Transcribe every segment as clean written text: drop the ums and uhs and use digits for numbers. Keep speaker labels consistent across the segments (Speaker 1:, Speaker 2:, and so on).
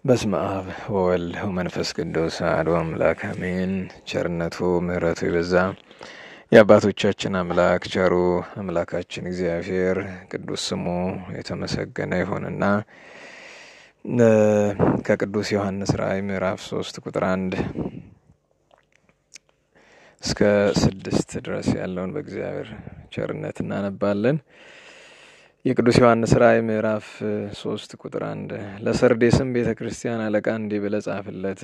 Speaker 1: በስመ አብ ወወልድ ወመንፈስ ቅዱስ አሐዱ አምላክ አሜን። ቸርነቱ ምሕረቱ ይበዛ የአባቶቻችን አምላክ ቸሩ አምላካችን እግዚአብሔር ቅዱስ ስሙ የተመሰገነ ይሁንና ከቅዱስ ዮሐንስ ራእይ ምዕራፍ 3 ቁጥር 1 እስከ 6 ድረስ ያለውን በእግዚአብሔር ቸርነት እናነባለን። የቅዱስ ዮሐንስ ራእይ ምዕራፍ 3 ቁጥር 1 ለሰርዴስም ቤተክርስቲያን አለቃ እንዲህ ብለህ ጻፍለት።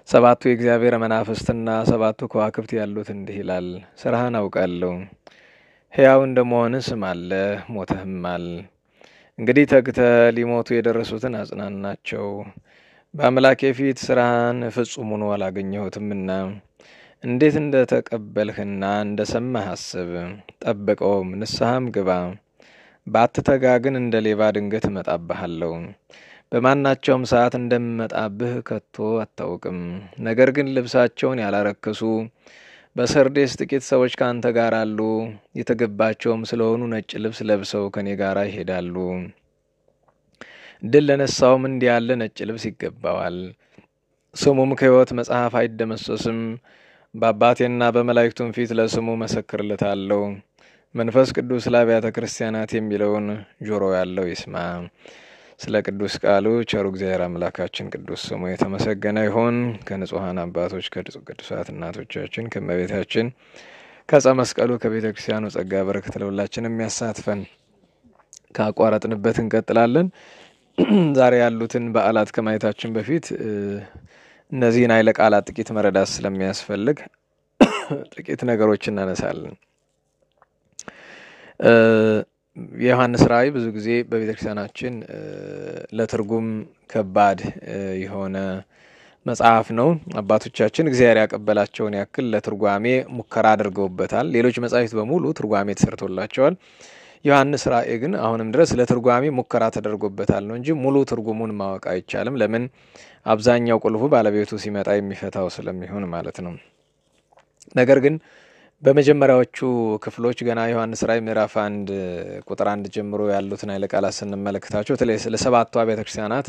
Speaker 1: ሰባቱ የእግዚአብሔር መናፍስትና ሰባቱ ከዋክብት ያሉት እንዲህ ይላል። ስራህን አውቃለሁ፣ ሕያው እንደመሆንህ ስማለህ፣ ሞተህማል። እንግዲህ ተግተህ ሊሞቱ የደረሱትን አጽናናቸው። በአምላኬ ፊት ስራህን ፍጹም ሆኖ አላገኘሁትምና እንዴት እንደተቀበልህና እንደሰማህ አስብ፣ ጠብቀውም፣ ንስሐም ግባ። ባትተጋ ግን እንደ ሌባ ድንገት እመጣብሃለሁ። በማናቸውም ሰዓት እንደምመጣብህ ከቶ አታውቅም። ነገር ግን ልብሳቸውን ያላረከሱ በሰርዴስ ጥቂት ሰዎች ከአንተ ጋር አሉ። የተገባቸውም ስለሆኑ ነጭ ልብስ ለብሰው ከኔ ጋር ይሄዳሉ። ድል ለነሳውም እንዲህ ያለ ነጭ ልብስ ይገባዋል። ስሙም ከሕይወት መጽሐፍ አይደመሰስም። በአባቴና በመላእክቱም ፊት ለስሙ መሰክርለታለሁ። መንፈስ ቅዱስ ለአብያተ ክርስቲያናት የሚለውን ጆሮ ያለው ይስማ። ስለ ቅዱስ ቃሉ ቸሩ እግዚአብሔር አምላካችን ቅዱስ ስሙ የተመሰገነ ይሁን። ከንጹሐን አባቶች ከቅዱሳት እናቶቻችን ከእመቤታችን ከዕፀ መስቀሉ ከቤተ ክርስቲያኑ ጸጋ በረከት ለሁላችን የሚያሳትፈን። ካቋረጥንበት እንቀጥላለን። ዛሬ ያሉትን በዓላት ከማየታችን በፊት እነዚህን ኃይለ ቃላት ጥቂት መረዳት ስለሚያስፈልግ ጥቂት ነገሮች እናነሳለን። የዮሐንስ ራእይ ብዙ ጊዜ በቤተክርስቲያናችን ለትርጉም ከባድ የሆነ መጽሐፍ ነው። አባቶቻችን እግዚአብሔር ያቀበላቸውን ያክል ለትርጓሜ ሙከራ አድርገውበታል። ሌሎች መጻሕፍት በሙሉ ትርጓሜ ተሰርቶላቸዋል። ዮሐንስ ራእይ ግን አሁንም ድረስ ለትርጓሜ ሙከራ ተደርጎበታል ነው እንጂ ሙሉ ትርጉሙን ማወቅ አይቻልም። ለምን? አብዛኛው ቁልፉ ባለቤቱ ሲመጣ የሚፈታው ስለሚሆን ማለት ነው። ነገር ግን በመጀመሪያዎቹ ክፍሎች ገና ዮሐንስ ራእይ ምዕራፍ 1 ቁጥር 1 ጀምሮ ያሉትን ኃይለ ቃላት ስንመለከታቸው በተለይ ለሰባቱ አብያተ ክርስቲያናት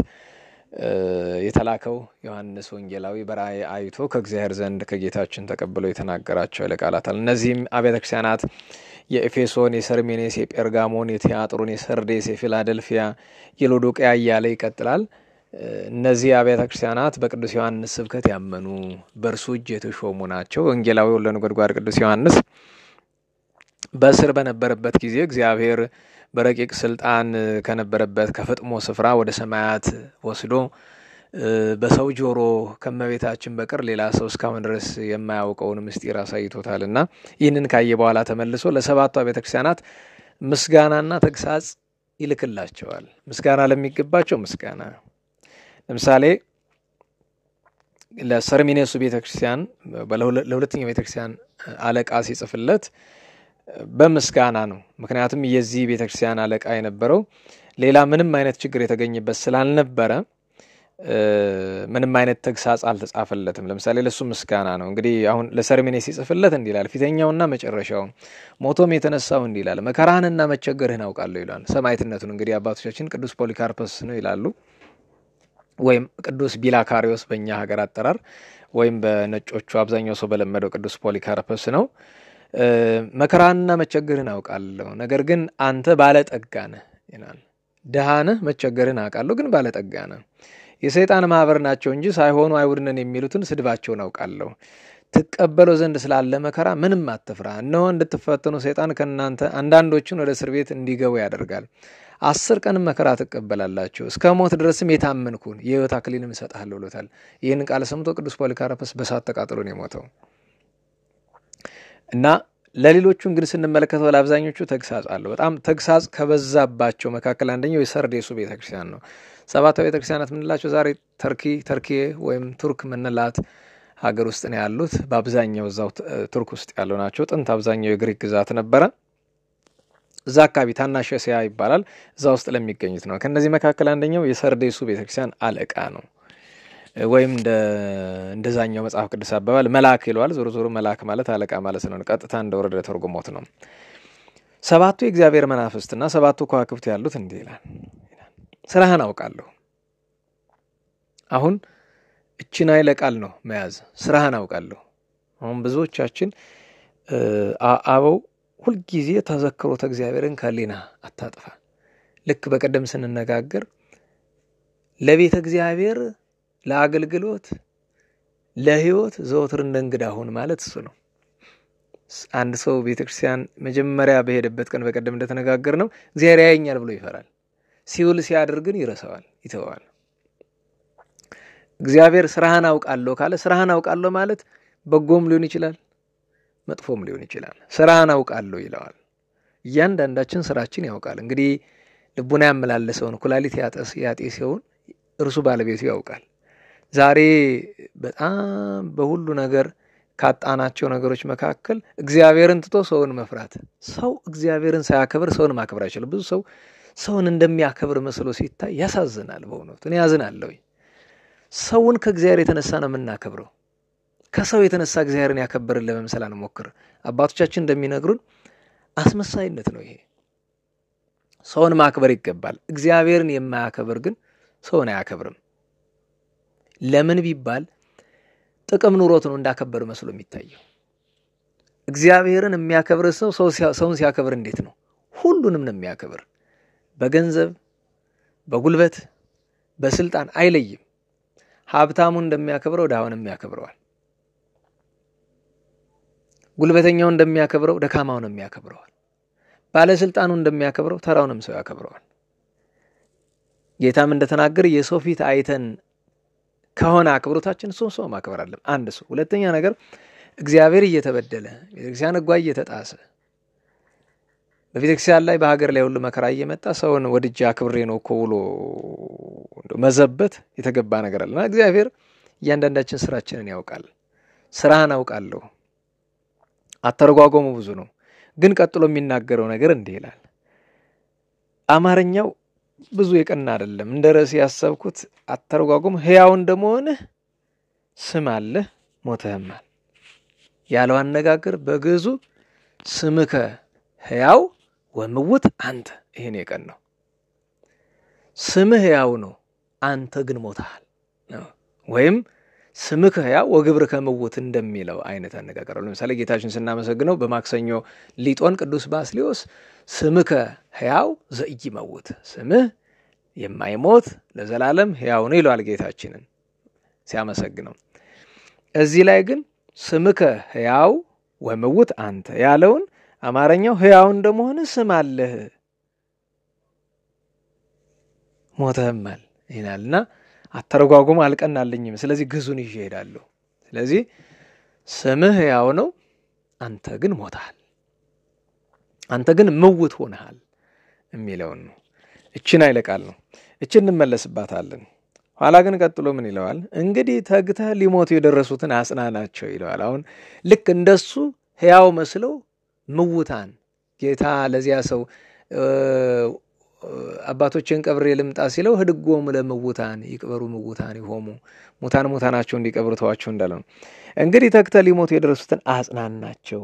Speaker 1: የተላከው ዮሐንስ ወንጌላዊ በራእይ አይቶ ከእግዚአብሔር ዘንድ ከጌታችን ተቀብሎ የተናገራቸው ኃይለ ቃላት አሉ። እነዚህም አብያተ ክርስቲያናት የኤፌሶን፣ የሰርሜኔስ፣ የጴርጋሞን፣ የቲያጥሮን፣ የሰርዴስ፣ የፊላደልፊያ፣ የሎዶቅያ እያለ ይቀጥላል። እነዚህ አብያተ ክርስቲያናት በቅዱስ ዮሐንስ ስብከት ያመኑ በእርሱ እጅ የተሾሙ ናቸው። ወንጌላዊ ወልደ ነጎድጓድ ቅዱስ ዮሐንስ በእስር በነበረበት ጊዜ እግዚአብሔር በረቂቅ ስልጣን ከነበረበት ከፍጥሞ ስፍራ ወደ ሰማያት ወስዶ በሰው ጆሮ ከመቤታችን በቀር ሌላ ሰው እስካሁን ድረስ የማያውቀውን ምስጢር አሳይቶታልና ይህንን ካየ በኋላ ተመልሶ ለሰባቱ አብያተ ክርስቲያናት ምስጋናና ተግሳጽ ይልክላቸዋል። ምስጋና ለሚገባቸው ምስጋና፣ ለምሳሌ ለሰርሚኔሱ ቤተክርስቲያን ለሁለተኛው ቤተክርስቲያን አለቃ ሲጽፍለት በምስጋና ነው። ምክንያቱም የዚህ ቤተክርስቲያን አለቃ የነበረው ሌላ ምንም አይነት ችግር የተገኘበት ስላልነበረ ምንም አይነት ተግሳጽ አልተጻፈለትም። ለምሳሌ ለሱ ምስጋና ነው። እንግዲህ አሁን ለሰርሜኔስ ሲጽፍለት እንዲህ ይላል፣ ፊተኛውና መጨረሻው ሞቶም የተነሳው እንዲህ ይላል፣ መከራህንና መቸገርህን አውቃለሁ ይላል። ሰማዕትነቱን እንግዲህ አባቶቻችን ቅዱስ ፖሊካርፐስ ነው ይላሉ፣ ወይም ቅዱስ ቢላካሪዮስ በእኛ ሀገር አጠራር፣ ወይም በነጮቹ አብዛኛው ሰው በለመደው ቅዱስ ፖሊካርፐስ ነው። መከራህንና መቸገርህን አውቃለሁ፣ ነገር ግን አንተ ባለጠጋ ነህ ይላል። ድሃ ነህ፣ መቸገርህን አውቃለሁ፣ ግን ባለጠጋ ነህ። የሰይጣን ማህበር ናቸው እንጂ ሳይሆኑ አይሁድ ነን የሚሉትን ስድባቸውን አውቃለሁ። ትቀበለው ዘንድ ስላለ መከራ ምንም አትፍራ። እነሆ እንድትፈተኑ ሰይጣን ከእናንተ አንዳንዶችን ወደ እስር ቤት እንዲገቡ ያደርጋል። 10 ቀንም መከራ ትቀበላላችሁ፣ እስከ ሞት ድረስም የታመንኩን የሕይወት አክሊንም እሰጥሃለሁ ብሎታል። ይህን ቃል ሰምቶ ቅዱስ ፖሊካርፐስ በሳት ተቃጥሎ ነው የሞተው። እና ለሌሎቹን ግን ስንመለከተው ለአብዛኞቹ ተግሳጽ አለው። በጣም ተግሳጽ ከበዛባቸው መካከል አንደኛው የሰርዴሱ ቤተክርስቲያን ነው። ሰባቱ ቤተክርስቲያናት ምንላቸው ዛሬ ተርኪ ወይም ቱርክ ምንላት ሀገር ውስጥ ነው ያሉት። በአብዛኛው እዛው ቱርክ ውስጥ ያሉ ናቸው። ጥንት አብዛኛው የግሪክ ግዛት ነበረ። እዛ አካባቢ ታናሽ እስያ ይባላል። እዛ ውስጥ ለሚገኙት ነው። ከነዚህ መካከል አንደኛው የሰርዴሱ ቤተክርስቲያን አለቃ ነው። ወይም እንደዛኛው መጽሐፍ ቅዱስ አባባል መልአክ ይለዋል። ዞሮ ዞሮ መልአክ ማለት አለቃ ማለት ነው። ቀጥታ እንደወረደ ተርጉሞት ነው። ሰባቱ የእግዚአብሔር መናፍስትና ሰባቱ ከዋክብት ያሉት እንዲህ ይላል። ስራህን አውቃለሁ። አሁን እቺን ኃይለ ቃል ነው መያዝ። ስራህን አውቃለሁ። አሁን ብዙዎቻችን አበው ሁሉ ጊዜ ተዘክሮተ እግዚአብሔርን ከሊና አታጥፋ። ልክ በቀደም ስንነጋገር ለቤተ እግዚአብሔር ለአገልግሎት ለህይወት ዘወትር እንደንግዳ ሆን ማለት እሱ ነው። አንድ ሰው ቤተክርስቲያን መጀመሪያ በሄደበት ቀን በቀደም እንደተነጋገር ነው እግዚአብሔር ያየኛል ብሎ ይፈራል። ሲውል ሲያደርግ ግን ይረሳዋል፣ ይተዋል። እግዚአብሔር ስራህን አውቃለሁ ካለ ስራህን አውቃለሁ ማለት በጎም ሊሆን ይችላል፣ መጥፎም ሊሆን ይችላል። ስራህን አውቃለሁ ይለዋል። እያንዳንዳችን ስራችን ያውቃል። እንግዲህ ልቡና ያመላለሰውን ኩላሊት ያጤሰውን እርሱ ባለቤቱ ያውቃል። ዛሬ በጣም በሁሉ ነገር ካጣናቸው ነገሮች መካከል እግዚአብሔርን ትቶ ሰውን መፍራት። ሰው እግዚአብሔርን ሳያከብር ሰውን ማክበር አይችልም። ብዙ ሰው ሰውን እንደሚያከብር መስሎ ሲታይ ያሳዝናል። በእውነቱ እኔ ያዝናለሁ። ሰውን ከእግዚአብሔር የተነሳ ነው የምናከብረው። ከሰው የተነሳ እግዚአብሔርን ያከበርን ለመምሰል አንሞክር። አባቶቻችን እንደሚነግሩን አስመሳይነት ነው ይሄ። ሰውን ማክበር ይገባል። እግዚአብሔርን የማያከብር ግን ሰውን አያከብርም። ለምን ቢባል ጥቅም ኑሮት ነው እንዳከበር መስሎ የሚታየው። እግዚአብሔርን የሚያከብር ሰው ሰውን ሲያከብር እንዴት ነው? ሁሉንም ነው የሚያከብር። በገንዘብ በጉልበት በስልጣን አይለይም። ሀብታሙን እንደሚያከብረው ድሃውንም ያከብረዋል። ጉልበተኛውን እንደሚያከብረው ደካማውንም ያከብረዋል። ባለስልጣኑን እንደሚያከብረው ተራውንም ሰው ያከብረዋል። ጌታም እንደተናገረ የሰው ፊት አይተን ከሆነ አክብሮታችን ሰው ማክበር አለም። አንድ ሰው። ሁለተኛ ነገር እግዚአብሔር እየተበደለ ቤተክርስቲያን ሕጓ እየተጣሰ በቤተክርስቲያን ላይ በሀገር ላይ ሁሉ መከራ እየመጣ ሰውን ወድጄ አክብሬ ነው እኮ ብሎ መዘበት የተገባ ነገር አለና እግዚአብሔር እያንዳንዳችን ስራችንን ያውቃል። ስራህን አውቃለሁ። አተረጓጎሙ ብዙ ነው፣ ግን ቀጥሎ የሚናገረው ነገር እንዲህ ይላል። አማርኛው ብዙ የቀና አይደለም። እንደ ርዕስ ያሰብኩት አተረጓጎም ሕያው እንደመሆንህ ስም አለህ ሞተህማል ያለው አነጋገር በግዕዙ ስምከ ሕያው ወምውት አንተ። ይሄን የቀን ነው። ስምህ ሕያው ነው፣ አንተ ግን ሞተሃል ነው። ወይም ስምከ ሕያው ወግብርከ ምውት እንደሚለው አይነት አነጋገር ነው። ለምሳሌ ጌታችን ስናመሰግነው በማክሰኞ ሊጦን ቅዱስ ባስልዮስ ስምከ ሕያው ዘኢይመውት፣ ስምህ የማይሞት ለዘላለም ሕያው ነው ይላል ጌታችንን ሲያመሰግነው። እዚህ ላይ ግን ስምከ ሕያው ወምውት አንተ ያለውን አማርኛው ሕያው እንደመሆነ ስም አለህ ሞተህማል ይላልና አተረጓጉሙ አልቀናልኝም። ስለዚህ ግዙን ይዤ እሄዳለሁ። ስለዚህ ስምህ ሕያው ነው፣ አንተ ግን ሞተሃል፣ አንተ ግን ምውት ሆነሃል የሚለውን ነው። እችን አይለቃል ነው። እችን እንመለስባታለን። ኋላ ግን ቀጥሎ ምን ይለዋል? እንግዲህ ተግተህ ሊሞቱ የደረሱትን አጽናናቸው ይለዋል። አሁን ልክ እንደሱ ሕያው መስለው ምውታን ጌታ ለዚያ ሰው አባቶችን ቀብሬ ልምጣ ሲለው ህድጎሙ ለምውታን ይቅበሩ ምውታን ይሆሙ፣ ሙታን ሙታናቸው እንዲቀብሩ ተዋቸው እንዳለ ነው። እንግዲህ ተግተህ ሊሞቱ የደረሱትን አጽናናቸው።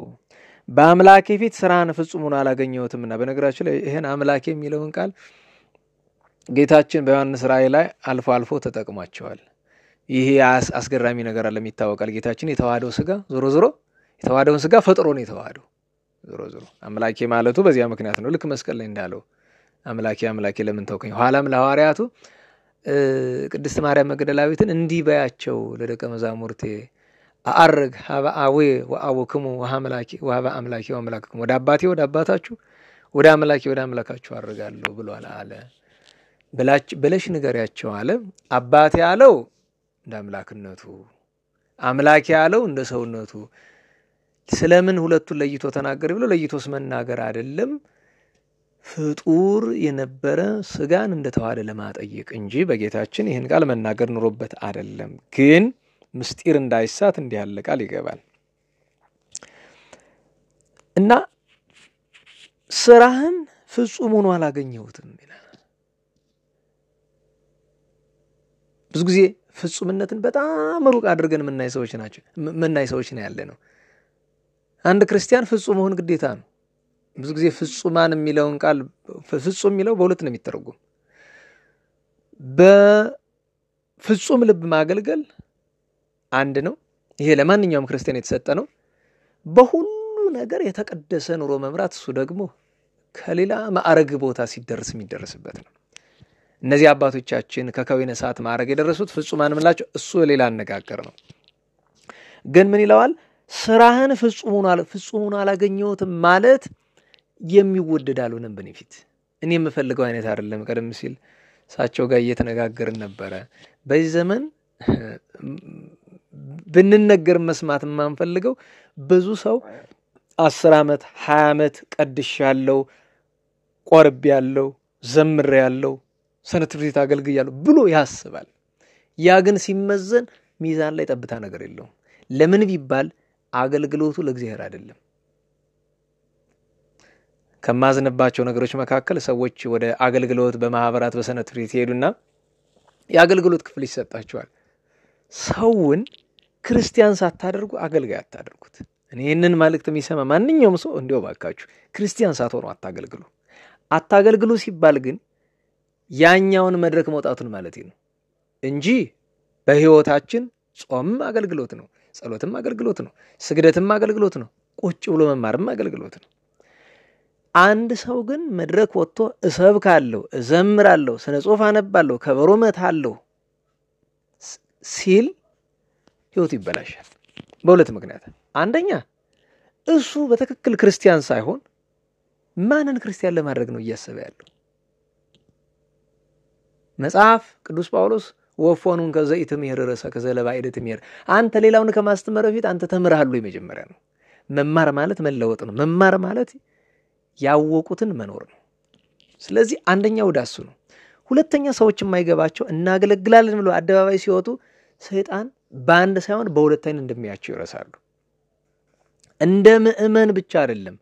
Speaker 1: በአምላኬ ፊት ስራህን ፍጹሙን አላገኘሁትምና። በነገራችን ላይ ይሄን አምላኬ የሚለውን ቃል ጌታችን በዮሐንስ ራእይ ላይ አልፎ አልፎ ተጠቅሟቸዋል። ይሄ አስገራሚ ነገር አለ። ይታወቃል ጌታችን የተዋህደው ስጋ ዞሮ ዞሮ የተዋህደውን ስጋ ፈጥሮ ነው የተዋህደው። ዞሮ ዞሮ አምላኬ ማለቱ በዚያ ምክንያት ነው። ልክ መስቀል ላይ እንዳለው አምላኬ አምላኬ ለምን ተውከኝ። ኋላም ለሐዋርያቱ ቅድስት ማርያም መግደላዊትን እንዲህ በያቸው ለደቀ መዛሙርቴ አአርግ ሀበ አዌ ወአቡክሙ ወአምላኬ ወሀበ አምላኬ ወአምላክሙ፣ ወደ አባቴ ወደ አባታችሁ ወደ አምላኬ ወደ አምላካችሁ አርጋለሁ ብሏል አለ። ብለሽ ንገሪያቸው አለ። አባቴ ያለው እንደ አምላክነቱ፣ አምላኬ ያለው እንደ ሰውነቱ። ስለምን ሁለቱን ለይቶ ተናገረ ብሎ ለይቶስ መናገር አይደለም፣ ፍጡር የነበረ ስጋን እንደተዋሃደ ለማጠየቅ እንጂ በጌታችን ይህን ቃል መናገር ኑሮበት አይደለም። ግን ምስጢር እንዳይሳት እንዲህ ያለ ቃል ይገባል እና ስራህን ፍጹም ሆኖ አላገኘሁትም ይላል። ብዙ ጊዜ ፍጹምነትን በጣም ሩቅ አድርገን የምናይ ሰዎች ነው ያለ ነው። አንድ ክርስቲያን ፍጹም መሆን ግዴታ ነው። ብዙ ጊዜ ፍጹማን የሚለውን ቃል ፍጹም የሚለው በሁለት ነው የሚተረጎም። ፍጹም ልብ ማገልገል አንድ ነው። ይሄ ለማንኛውም ክርስቲያን የተሰጠ ነው። በሁሉ ነገር የተቀደሰ ኑሮ መምራት እሱ ደግሞ ከሌላ ማዕረግ ቦታ ሲደርስ የሚደርስበት ነው። እነዚህ አባቶቻችን ከከዊነ ሰዓት ማዕረግ የደረሱት ፍጹማን ምላቸው እሱ ሌላ አነጋገር ነው። ግን ምን ይለዋል? ስራህን ፍጹሙን አላገኘሁትም ማለት የሚወደድ አልሆነም በእኔ ፊት። እኔ የምፈልገው አይነት አይደለም። ቀደም ሲል እሳቸው ጋር እየተነጋገርን ነበረ። በዚህ ዘመን ብንነገር መስማት የማንፈልገው ብዙ ሰው 10 ዓመት 20 ዓመት ቀድሻለሁ፣ ቆርቤያለሁ፣ ዘምሬያለሁ፣ ሰንበት ትምህርት ቤት አገልግያለሁ ብሎ ያስባል። ያ ግን ሲመዘን ሚዛን ላይ ጠብታ ነገር የለውም። ለምን ቢባል አገልግሎቱ ለእግዚአብሔር አይደለም። ከማዝነባቸው ነገሮች መካከል ሰዎች ወደ አገልግሎት በማህበራት በሰንበት ትምህርት ቤት ይሄዱና የአገልግሎት ክፍል ይሰጣቸዋል። ሰውን ክርስቲያን ሳታደርጉ አገልጋይ አታደርጉት። እኔ ይህንን መልእክት የሚሰማ ማንኛውም ሰው እንዲያው ባካችሁ ክርስቲያን ሳትሆኑ አታገልግሉ። አታገልግሉ ሲባል ግን ያኛውን መድረክ መውጣቱን ማለት ነው እንጂ በህይወታችን ጾምም አገልግሎት ነው፣ ጸሎትም አገልግሎት ነው፣ ስግደትም አገልግሎት ነው፣ ቁጭ ብሎ መማርም አገልግሎት ነው። አንድ ሰው ግን መድረክ ወጥቶ እሰብካለሁ፣ እዘምራለሁ፣ ስነ ጽሑፍ አነባለሁ፣ ከበሮ መታለሁ ሲል ህይወቱ ይበላሻል። በሁለት ምክንያት። አንደኛ እሱ በትክክል ክርስቲያን ሳይሆን ማንን ክርስቲያን ለማድረግ ነው እያሰበ ያለው? መጽሐፍ ቅዱስ ጳውሎስ ወፎኑን ከዘይትም ይረረሰ ከዘለባይደት የሚር አንተ ሌላውን ከማስተማር በፊት አንተ ተምረሃል ወይ? መጀመሪያ ነው። መማር ማለት መለወጥ ነው። መማር ማለት ያወቁትን መኖር ነው። ስለዚህ አንደኛው ዳሱ ነው። ሁለተኛ ሰዎች የማይገባቸው እናገለግላለን ብለው አደባባይ ሲወጡ ሰይጣን በአንድ ሳይሆን በሁለት አይን እንደሚያቸው ይረሳሉ። እንደ ምእመን ብቻ አይደለም፣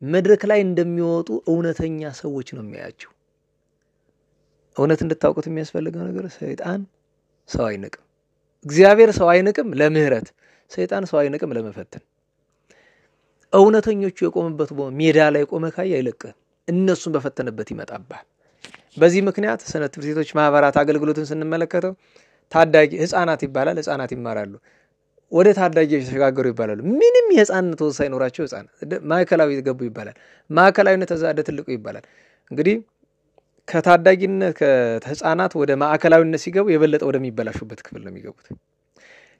Speaker 1: መድረክ ላይ እንደሚወጡ እውነተኛ ሰዎች ነው የሚያያቸው። እውነት እንድታውቁት የሚያስፈልገው ነገር ሰይጣን ሰው አይንቅም። እግዚአብሔር ሰው አይንቅም ለምህረት፣ ሰይጣን ሰው አይንቅም ለመፈተን። እውነተኞቹ የቆሙበት ሜዳ ላይ ቆመ ካየ አይለቅም፣ እነሱን በፈተነበት ይመጣባል። በዚህ ምክንያት ሰንበት ትምህርት ቤቶች ማህበራት አገልግሎትን ስንመለከተው ታዳጊ ህፃናት ይባላል። ህፃናት ይማራሉ፣ ወደ ታዳጊ ተሸጋገሩ ይባላሉ። ምንም የህፃንነት ወሰን ሳይኖራቸው ህፃናት ማዕከላዊ ገቡ ይባላል። ማዕከላዊነት ተዛደ ትልቁ ይባላል። እንግዲህ ከታዳጊነት ከህፃናት ወደ ማዕከላዊነት ሲገቡ የበለጠ ወደሚበላሹበት ክፍል ነው የሚገቡት።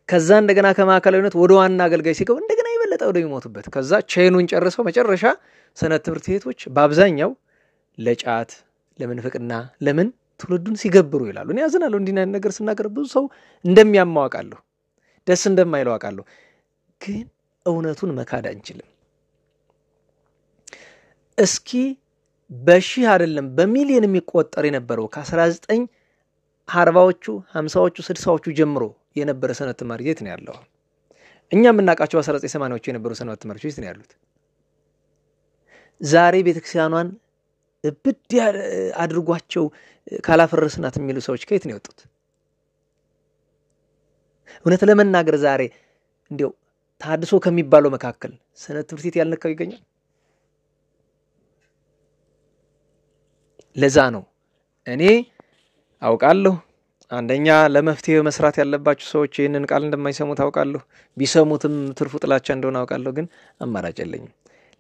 Speaker 1: ከዛ እንደገና ከማዕከላዊነት ወደ ዋና አገልጋይ ሲገቡ እንደገና የበለጠ ወደሚሞቱበት፣ ከዛ ቼኑን ጨርሰው መጨረሻ ሰንበት ትምህርት ቤቶች በአብዛኛው ለጫት ለምንፍቅና ለምን ትውልዱን ሲገብሩ ይላሉ። እኔ ያዝናለሁ እንዲህ አይነት ነገር ስናገር ብዙ ሰው እንደሚያማዋቃለሁ፣ ደስ እንደማይለው አውቃለሁ። ግን እውነቱን መካድ አንችልም። እስኪ በሺህ አይደለም በሚሊዮን የሚቆጠር የነበረው ከ1940ዎቹ 50ዎቹ 60ዎቹ ጀምሮ የነበረ ሰንበት ትምህርት ቤት ነው ያለው። እኛ የምናውቃቸው 1980ዎቹ የነበሩ ሰንበት ትምህርት ቤት ነው ያሉት። ዛሬ ቤተክርስቲያኗን እብድ አድርጓቸው ካላፈረስናት የሚሉ ሰዎች ከየት ነው የወጡት? እውነት ለመናገር ዛሬ እንዲያው ታድሶ ከሚባለው መካከል ሰንበት ትምህርት ቤት ያልነካው ይገኛል? ለዛ ነው እኔ አውቃለሁ አንደኛ ለመፍትሄ መስራት ያለባችሁ ሰዎች ይህንን ቃል እንደማይሰሙ ታውቃለሁ። ቢሰሙትም ትርፉ ጥላቻ እንደሆነ አውቃለሁ። ግን አማራጭ የለኝም።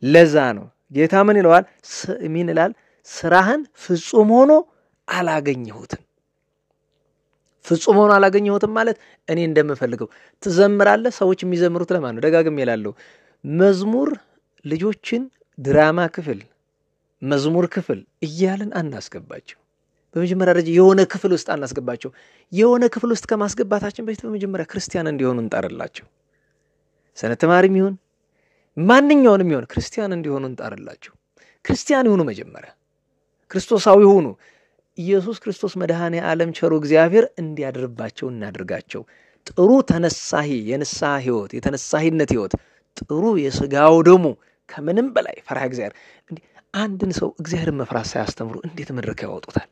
Speaker 1: ለዛ ነው ጌታ ምን ይለዋል? ምን ይላል? ስራህን ፍጹም ሆኖ አላገኘሁትም። ፍጹም ሆኖ አላገኘሁትም ማለት እኔ እንደምፈልገው ትዘምራለህ። ሰዎች የሚዘምሩት ለማን ነው? ደጋግሜ እላለሁ፣ መዝሙር ልጆችን ድራማ ክፍል መዝሙር ክፍል እያልን አናስገባቸው። በመጀመሪያ ደረጃ የሆነ ክፍል ውስጥ አናስገባቸው። የሆነ ክፍል ውስጥ ከማስገባታችን በፊት በመጀመሪያ ክርስቲያን እንዲሆኑ እንጣርላቸው። ሰንበት ተማሪም ይሁን ማንኛውንም ይሁን ክርስቲያን እንዲሆኑ እንጣርላቸው። ክርስቲያን ይሁኑ፣ መጀመሪያ ክርስቶሳዊ ይሁኑ። ኢየሱስ ክርስቶስ መድኃኔ ዓለም ቸሩ እግዚአብሔር እንዲያድርባቸው እናድርጋቸው። ጥሩ ተነሳሂ የንስሐ ህይወት፣ የተነሳሂነት ህይወት፣ ጥሩ የሥጋው ደሙ ከምንም በላይ ፈሪሃ እግዚአብሔር። አንድን ሰው እግዚአብሔርን መፍራት ሳያስተምሩ እንዴት መድረክ ያወጡታል?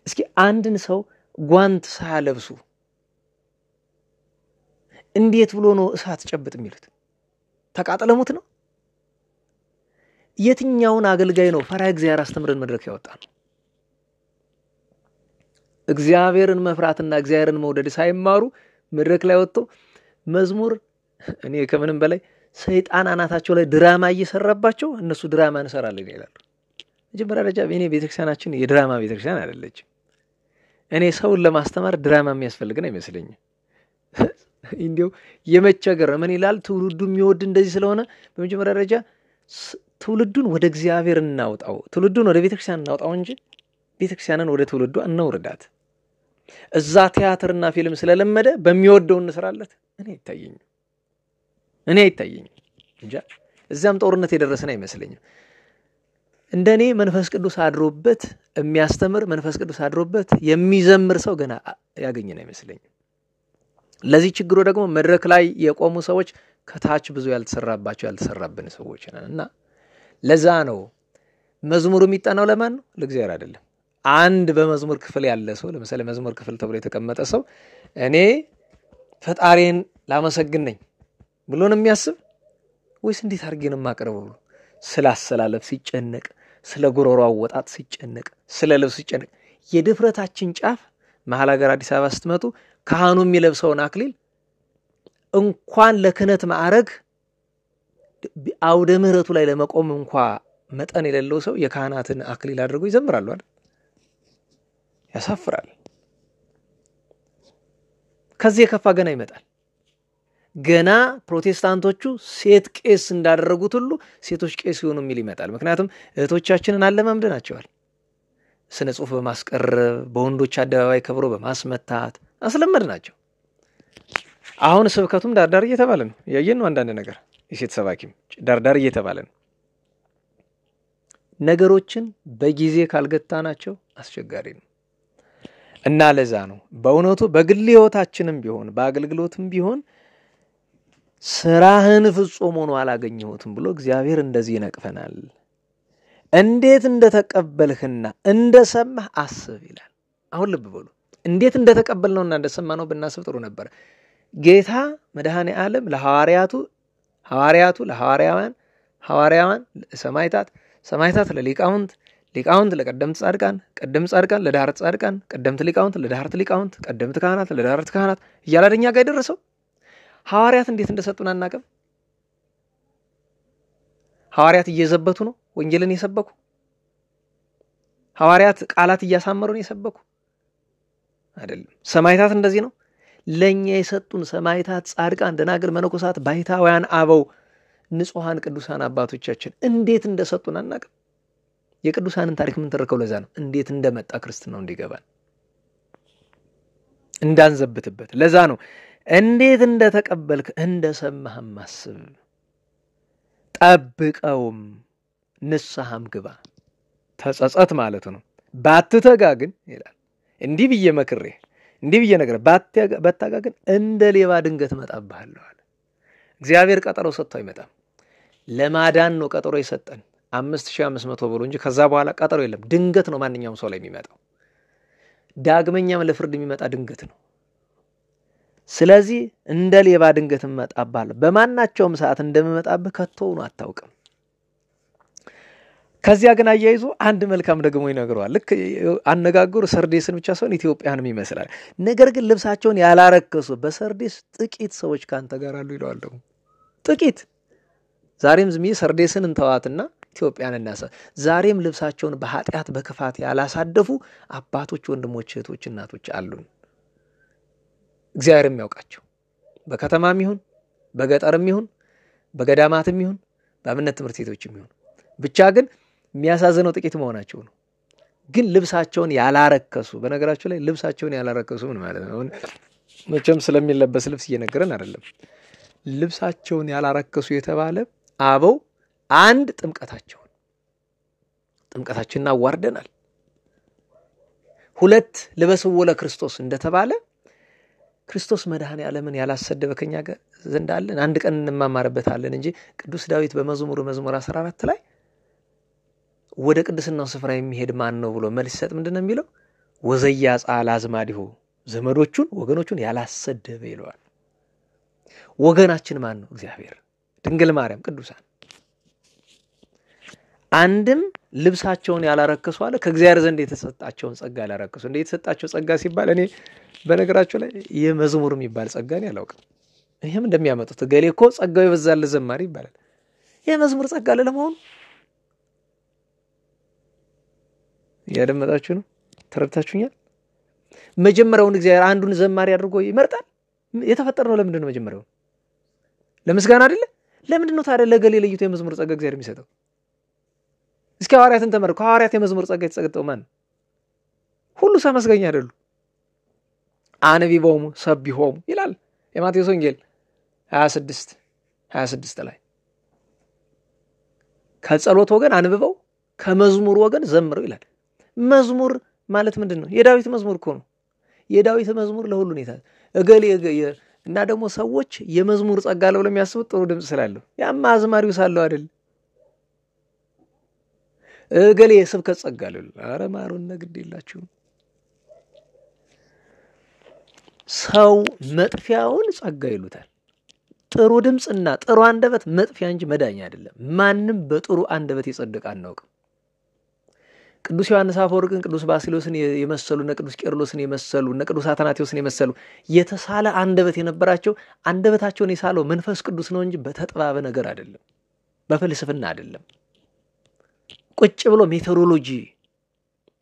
Speaker 1: እስኪ አንድን ሰው ጓንት ሳያለብሱ እንዴት ብሎ ነው እሳት ጨብጥ የሚሉት? ተቃጠለሙት ነው? የትኛውን አገልጋይ ነው ፈሪሃ እግዚአብሔር አስተምረን መድረክ ያወጣ ነው? እግዚአብሔርን መፍራትና እግዚአብሔርን መውደድ ሳይማሩ መድረክ ላይ ወጥቶ መዝሙር እኔ ከምንም በላይ ሰይጣን አናታቸው ላይ ድራማ እየሰራባቸው እነሱ ድራማ እንሰራለን ይላሉ። መጀመሪያ ደረጃ እኔ ቤተክርስቲያናችን የድራማ ቤተክርስቲያን አይደለችም። እኔ ሰውን ለማስተማር ድራማ የሚያስፈልግን አይመስለኝም። እንዲያው የመቸገር ምን ይላል ትውልዱ የሚወድ እንደዚህ ስለሆነ በመጀመሪያ ደረጃ ትውልዱን ወደ እግዚአብሔር እናውጣው፣ ትውልዱን ወደ ቤተክርስቲያን እናውጣው እንጂ ቤተክርስቲያንን ወደ ትውልዱ እናውርዳት። እዛ ቲያትርና ፊልም ስለለመደ በሚወደው እንስራለት እኔ አይታየኝም እንጂ እዛም ጦርነት የደረሰን አይመስለኝም። እንደኔ መንፈስ ቅዱስ አድሮበት የሚያስተምር መንፈስ ቅዱስ አድሮበት የሚዘምር ሰው ገና ያገኘን አይመስለኝም። ለዚህ ችግሩ ደግሞ መድረክ ላይ የቆሙ ሰዎች ከታች ብዙ ያልተሰራብን ሰዎች ነንና ለዛ ነው መዝሙሩ የሚጠናው ለማን ነው? ለእግዚአብሔር አይደለም። አንድ በመዝሙር ክፍል ያለ ሰው ለምሳሌ መዝሙር ክፍል ተብሎ የተቀመጠ ሰው እኔ ፈጣሪን ላመሰግን ነኝ ብሎ ነው የሚያስብ ወይስ እንዴት አድርጌ ነው የማቀርበው? ስላሰላለፍ ሲጨነቅ፣ ስለ ጉሮሮ አወጣጥ ሲጨነቅ፣ ስለ ልብስ ሲጨነቅ የድፍረታችን ጫፍ መሐል ሀገር አዲስ አበባ ስትመጡ ካህኑ የሚለብሰውን አክሊል እንኳን ለክህነት ማዕረግ አውደ ምህረቱ ላይ ለመቆም እንኳን መጠን የሌለው ሰው የካህናትን አክሊል አድርጎ ይዘምራሉ አይደል? ያሳፍራል። ከዚህ የከፋ ገና ይመጣል። ገና ፕሮቴስታንቶቹ ሴት ቄስ እንዳደረጉት ሁሉ ሴቶች ቄስ ይሆኑ የሚል ይመጣል። ምክንያቱም እህቶቻችንን አለማምደናቸዋል። ስነ ጽሑፍ በማስቀረብ በወንዶች አደባባይ ከብሮ በማስመታት አስለመድናቸው። አሁን ስብከቱም ዳርዳር እየተባለ ነው። ያየን ነው አንዳንድ ነገር የሴት ሰባኪም ዳርዳር እየተባለ ነው። ነገሮችን በጊዜ ካልገታናቸው አስቸጋሪ ነው እና ለዛ ነው በእውነቱ በግል ህይወታችንም ቢሆን በአገልግሎትም ቢሆን ስራህን ፍጹም ሆኖ አላገኘሁትም ብሎ እግዚአብሔር እንደዚህ ይነቅፈናል። እንዴት እንደተቀበልህና እንደሰማህ አስብ ይላል። አሁን ልብ በሉ እንዴት እንደተቀበልነውና እንደሰማነው ብናስብ ጥሩ ነበር። ጌታ መድኃኔ ዓለም ለሐዋርያቱ ለሐዋርያውያን ሰማዕታት ለሊቃውንት ለቀደምት ጻድቃን ቀደምት ጻድቃን ለዳህርት ጻድቃን ቀደምት ሊቃውንት ለዳህርት ሊቃውንት ቀደምት ካህናት ለዳህርት ካህናት እያላደኛ ጋር ደረሰው። ሐዋርያት እንዴት እንደሰጡን አናቀም። ሐዋርያት እየዘበቱ ነው ወንጌልን የሰበኩ። ሐዋርያት ቃላት እያሳመሩ ነው የሰበኩ አይደለም። ሰማዕታት እንደዚህ ነው። ለኛ የሰጡን ሰማዕታት ጻድቃን ደናግል መነኮሳት ባይታውያን አበው ንጹሃን ቅዱሳን አባቶቻችን እንዴት እንደሰጡን አናቀም። የቅዱሳንን ታሪክ ምን ተርከው ለዛ ነው እንዴት እንደመጣ ክርስትናው እንዲገባን እንዳንዘብትበት። ለዛ ነው እንዴት እንደተቀበልክ እንደሰማህም አስብ፣ ጠብቀውም ንስሐም ግባ። ተጸጸት ማለት ነው። ባትተጋ ግን ይላል እንዲህ ብዬ መክሬ እንዲህ ብዬ ነገር ባታጋ ግን እንደ ሌባ ድንገት መጣብሃለሁ አለ። እግዚአብሔር ቀጠሮ ሰጥቶ አይመጣም። ለማዳን ነው ቀጠሮ የሰጠን 5500 ብሎ እንጂ ከዛ በኋላ ቀጠሮ የለም። ድንገት ነው ማንኛውም ሰው ላይ የሚመጣው። ዳግመኛም ለፍርድ የሚመጣ ድንገት ነው። ስለዚህ እንደ ሌባ ድንገት መጣብሃለሁ፣ በማናቸውም ሰዓት እንደምመጣብህ ከቶውኑ አታውቅም። ከዚያ ግን አያይዞ አንድ መልካም ደግሞ ይነግረዋል። ልክ አነጋገሩ ሰርዴስን ብቻ ሳይሆን ኢትዮጵያንም ይመስላል። ነገር ግን ልብሳቸውን ያላረከሱ በሰርዴስ ጥቂት ሰዎች ካንተ ጋር አሉ ይለዋል። ደግሞ ጥቂት ዛሬም ዝም ሰርዴስን እንተዋትና ኢትዮጵያን እናሳ ዛሬም ልብሳቸውን በኃጢአት በክፋት ያላሳደፉ አባቶች፣ ወንድሞች፣ እህቶች፣ እናቶች አሉን። እግዚአብሔርም ያውቃቸው በከተማም ይሁን በገጠርም ይሁን በገዳማትም ይሁን በእምነት ትምህርት ቤቶችም ይሁን ብቻ ግን የሚያሳዝነው ጥቂት መሆናቸው ነው። ግን ልብሳቸውን ያላረከሱ በነገራቸው ላይ ልብሳቸውን ያላረከሱ ምን ማለት ነው? መቼም ስለሚለበስ ልብስ እየነገረን አይደለም። ልብሳቸውን ያላረከሱ የተባለ አበው አንድ ጥምቀታችንን አዋርደናል። ሁለት ልበስዎ ለክርስቶስ እንደተባለ ክርስቶስ መድኃኔ ዓለምን ያላሰደበ ከኛ ጋር ዘንድ አለን። አንድ ቀን እንማማርበታለን እንጂ ቅዱስ ዳዊት በመዝሙር 14 ላይ ወደ ቅድስናው ስፍራ የሚሄድ ማን ነው ብሎ መልስ ሰጥ ምንድነው የሚለው? ወዘያ ጻላ አዝማዲሁ ዘመዶቹን ወገኖቹን ያላሰደበ ይለዋል። ወገናችን ማን ነው? እግዚአብሔር፣ ድንግል ማርያም፣ ቅዱሳን። አንድም ልብሳቸውን ያላረከሱ አለ ከእግዚአብሔር ዘንድ የተሰጣቸውን ጸጋ ያላረከሱ። እንዴት የተሰጣቸው ጸጋ ሲባል እኔ በነገራቸው ላይ የመዝሙር የሚባል ጸጋን ያላውቅም። ይሄም እንደሚያመጡት ገሌ እኮ ጸጋው ይበዛል ዘማሪ ይባላል። የመዝሙር ጸጋ ለመሆኑ ያደመጣችሁ ነው? ተረድታችሁኛል? መጀመሪያውን እግዚአብሔር አንዱን ዘማሪ አድርጎ ይመርጣል። የተፈጠረው ለምንድን ነው? መጀመሪያው ለምስጋና አይደለ? ለምንድን ነው ታዲያ ለገሌ ለይቶ የመዝሙር ጸጋ እግዚአብሔር የሚሰጠው? እስኪ ሐዋርያትን ተመልከቱ። ሐዋርያት የመዝሙር ጸጋ የተሰጠው ማን? ሁሉ ሰመስገኛ አይደሉ? አንቢቦሙ ሰቢሆሙ ይላል የማቴዎስ ወንጌል 26 ላይ ከጸሎት ወገን አንብበው ከመዝሙር ወገን ዘምረው ይላል። መዝሙር ማለት ምንድነው? የዳዊት መዝሙር እኮ ነው። የዳዊት መዝሙር ለሁሉ ነው የታዘዘ። እገሌ እና ደግሞ ሰዎች የመዝሙር ጸጋ ለው ለሚያስቡት ጥሩ ድምጽ ስላለው ያማ አዝማሪው ሳለው አይደል? እገሌ የስብከት ጸጋ ለው አረ ማሩና ግድ የላችሁ። ሰው መጥፊያውን ጸጋ ይሉታል። ጥሩ ድምጽና ጥሩ አንደበት መጥፊያ እንጂ መዳኛ አይደለም። ማንም በጥሩ አንደበት ይጸድቅ አናውቅም። ቅዱስ ዮሐንስ አፈወርቅን ቅዱስ ባሲሎስን የመሰሉና ቅዱስ ቄርሎስን የመሰሉና ቅዱስ አትናቴዎስን የመሰሉ የተሳለ አንደበት የነበራቸው አንደበታቸውን የሳለው መንፈስ ቅዱስ ነው እንጂ በተጥባበ ነገር አይደለም፣ በፍልስፍና አይደለም። ቁጭ ብሎ ሜቶዶሎጂ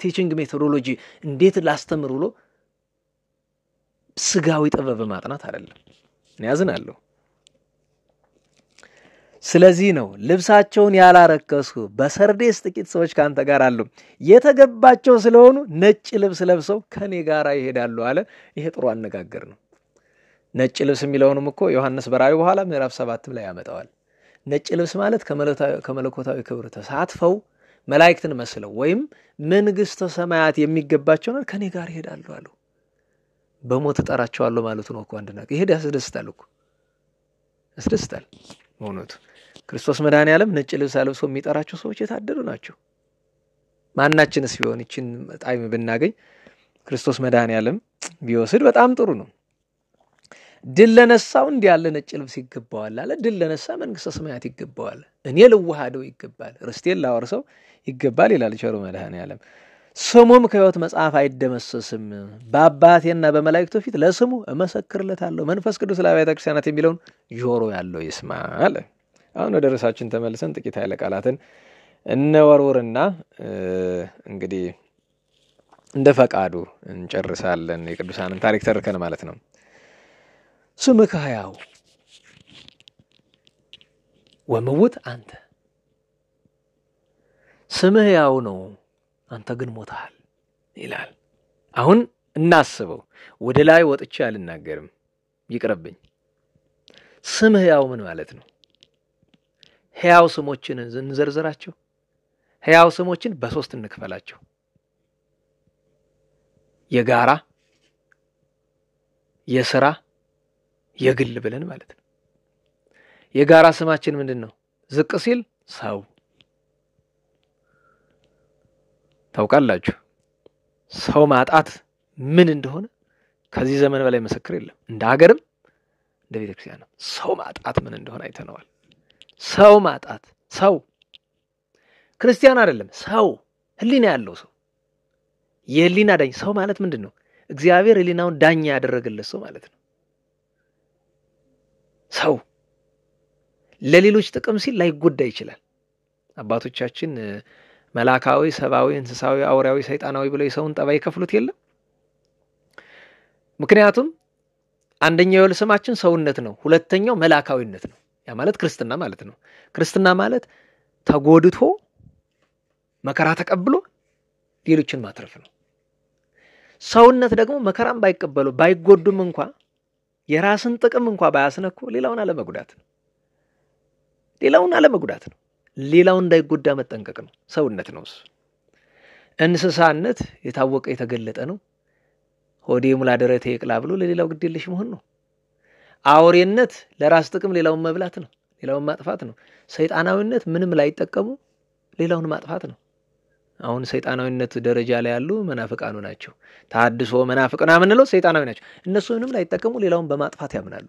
Speaker 1: ቲቺንግ ሜቶዶሎጂ እንዴት ላስተምር ብሎ ስጋዊ ጥበብ ማጥናት አይደለም። እኔ ያዝናለሁ። ስለዚህ ነው ልብሳቸውን ያላረከሱ በሰርዴስ ጥቂት ሰዎች ካንተ ጋር አሉ፣ የተገባቸው ስለሆኑ ነጭ ልብስ ለብሰው ከኔ ጋር ይሄዳሉ አለ። ይሄ ጥሩ አነጋገር ነው። ነጭ ልብስ የሚለውንም እኮ ዮሐንስ በራእዩ በኋላ ምዕራፍ 7 ላይ ያመጣዋል። ነጭ ልብስ ማለት ከመለኮታዊ ክብር ተሳትፈው መላእክትን መስለው ወይም መንግስተ ሰማያት የሚገባቸው ነው ከኔ ጋር ይሄዳሉ አሉ። በሞት ተጠራቸዋለሁ ማለት ነው እኮ አንድ ነገር። ይሄ ያስደስታል እኮ ያስደስታል። ሆኖት ክርስቶስ መድኃኔ ዓለም ነጭ ልብስ አልብሶ የሚጠራቸው ሰዎች የታደሉ ናቸው። ማናችንስ ቢሆን እቺን ጣይም ብናገኝ ክርስቶስ መድኃኔ ዓለም ቢወስድ በጣም ጥሩ ነው። ድል ለነሳው እንዲህ ያለ ነጭ ልብስ ይገባዋል አለ። ድል ለነሳ መንግስተ ሰማያት ይገባዋል። እኔ ልዋሃደው ይገባል፣ ርስቴን ላወርሰው ይገባል ይላል ቸሩ መድኃኔ ዓለም። ስሙም ከሕይወት መጽሐፍ አይደመሰስም፣ በአባቴና በመላእክቱ ፊት ለስሙ እመሰክርለታለሁ። መንፈስ ቅዱስ ለአብያተ ክርስቲያናት የሚለውን ጆሮ ያለው ይስማ አለ። አሁን ወደ ርዕሳችን ተመልሰን ጥቂት ኃይለ ቃላትን እንወርውርና እንግዲህ እንደ ፈቃዱ እንጨርሳለን። የቅዱሳንን ታሪክ ተርከን ማለት ነው። ስምከ ሕያው ወምውት አንተ፣ ስምህ ሕያው ነው አንተ ግን ሞተሃል ይላል። አሁን እናስበው። ወደ ላይ ወጥቼ አልናገርም ይቅርብኝ። ስምህ ሕያው ምን ማለት ነው? ሕያው ስሞችን እንዘርዝራቸው። ሕያው ስሞችን በሶስት እንክፈላቸው። የጋራ፣ የሥራ፣ የግል ብለን ማለት ነው። የጋራ ስማችን ምንድነው? ዝቅ ሲል ሰው ታውቃላችሁ። ሰው ማጣት ምን እንደሆነ ከዚህ ዘመን በላይ ምስክር የለም። እንደ ሀገርም እንደ ቤተክርስቲያን ሰው ማጣት ምን እንደሆነ አይተነዋል። ሰው ማጣት፣ ሰው ክርስቲያን አይደለም፣ ሰው ህሊና ያለው ሰው፣ የህሊና ዳኝ ሰው ማለት ምንድነው? እግዚአብሔር ህሊናውን ዳኛ ያደረገለት ሰው ማለት ነው። ሰው ለሌሎች ጥቅም ሲል ላይጎዳ ይችላል። አባቶቻችን መላካዊ፣ ሰባዊ፣ እንስሳዊ፣ አውሬያዊ፣ ሰይጣናዊ ብለው የሰውን ጠባይ ከፍሉት የለም። ምክንያቱም አንደኛው ስማችን ሰውነት ነው፣ ሁለተኛው መላካዊነት ነው። ያ ማለት ክርስትና ማለት ነው። ክርስትና ማለት ተጎድቶ መከራ ተቀብሎ ሌሎችን ማትረፍ ነው። ሰውነት ደግሞ መከራም ባይቀበሉ ባይጎዱም እንኳን የራስን ጥቅም እንኳን ባያስነኩ ሌላውን አለመጉዳት ነው። ሌላውን አለመጉዳት ነው። ሌላውን እንዳይጎዳ መጠንቀቅ ነው። ሰውነት ነው እሱ። እንስሳነት የታወቀ የተገለጠ ነው። ሆዴ ሙላ ደረቴ ይቅላ ብሎ ለሌላው ግዴለሽ መሆን ነው። አውሬነት ለራስ ጥቅም ሌላውን መብላት ነው፣ ሌላውን ማጥፋት ነው። ሰይጣናዊነት ምንም ላይጠቀሙ ሌላውን ማጥፋት ነው። አሁን ሰይጣናዊነት ደረጃ ላይ ያሉ መናፍቃኑ ናቸው። ታድሶ መናፍቅና ምንለው ሰይጣናዊ ናቸው። እነሱ ምንም ላይጠቀሙ ሌላውን በማጥፋት ያምናሉ።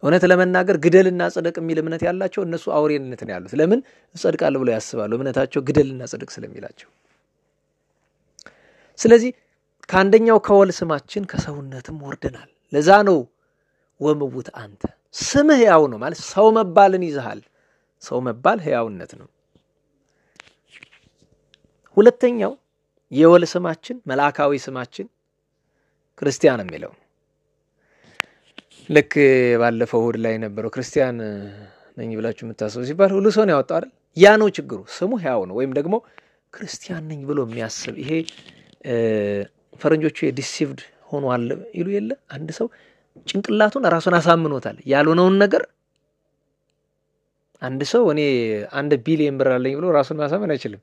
Speaker 1: እውነት ለመናገር ግደልና ጽድቅ የሚል እምነት ያላቸው እነሱ አውሬነት ነው ያሉት። ለምን ጽድቃል ብለው ያስባሉ? እምነታቸው ግደልና ጽድቅ ስለሚላቸው። ስለዚህ ከአንደኛው ከወል ስማችን ከሰውነትም ወርደናል። ለዛ ነው ወምውት አንተ ስምህ ሕያው ነው ማለት ሰው መባልን ይዘሃል። ሰው መባል ሕያውነት ነው። ሁለተኛው የወል ስማችን መልአካዊ ስማችን ክርስቲያን የሚለው ልክ ባለፈው እሑድ ላይ ነበረው ክርስቲያን ነኝ ብላችሁ የምታስቡ ሲባል ሁሉ ሰው ነው ያወጣው አይደል? ያ ነው ችግሩ። ስሙ ሕያው ነው ወይም ደግሞ ክርስቲያን ነኝ ብሎ የሚያስብ ይሄ ፈረንጆቹ ዲሲቭድ ሆኗል ይሉ የለ አንድ ሰው ጭንቅላቱን ራሱን አሳምኖታል ያልሆነውን ነገር። አንድ ሰው እኔ 1 ቢሊዮን ብር አለኝ ብሎ ራሱን ማሳመን አይችልም።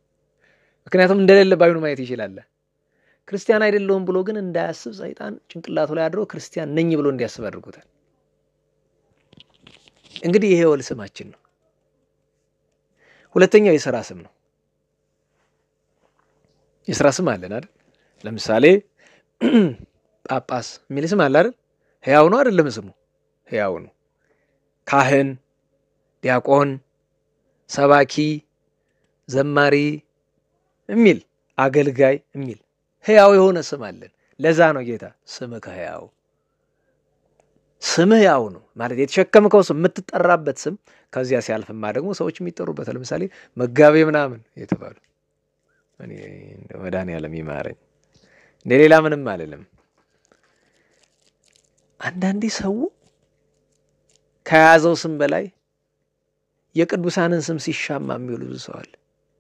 Speaker 1: ምክንያቱም እንደሌለ ባይኑ ማየት ይችላል። ክርስቲያን አይደለሁም ብሎ ግን እንዳያስብ ሰይጣን ጭንቅላቱ ላይ አድሮ ክርስቲያን ነኝ ብሎ እንዲያስብ አድርጎታል። እንግዲህ ይሄ ወል ስማችን ነው። ሁለተኛው የሥራ ስም ነው። የሥራ ስም አለን አይደል? ለምሳሌ ጳጳስ የሚል ስም አለ አይደል? ሕያው ነው አይደለም? ስሙ ሕያው ነው። ካህን፣ ዲያቆን፣ ሰባኪ፣ ዘማሪ የሚል አገልጋይ የሚል ሕያው የሆነ ስም አለን። ለዛ ነው ጌታ ስምከ ሕያው ስምህ ሕያው ነው ማለት የተሸከምከው ስም የምትጠራበት ስም ከዚያ ሲያልፍማ ደግሞ ሰዎች የሚጠሩበት ለምሳሌ መጋቤ ምናምን የተባሉ እኔ እንደ መድኃኒዓለም ይማረኝ እንደ ሌላ ምንም አይደለም። አንዳንዴ ሰው ከያዘው ስም በላይ የቅዱሳንን ስም ሲሻማ የሚውሉ ብዙ ሰው አለ።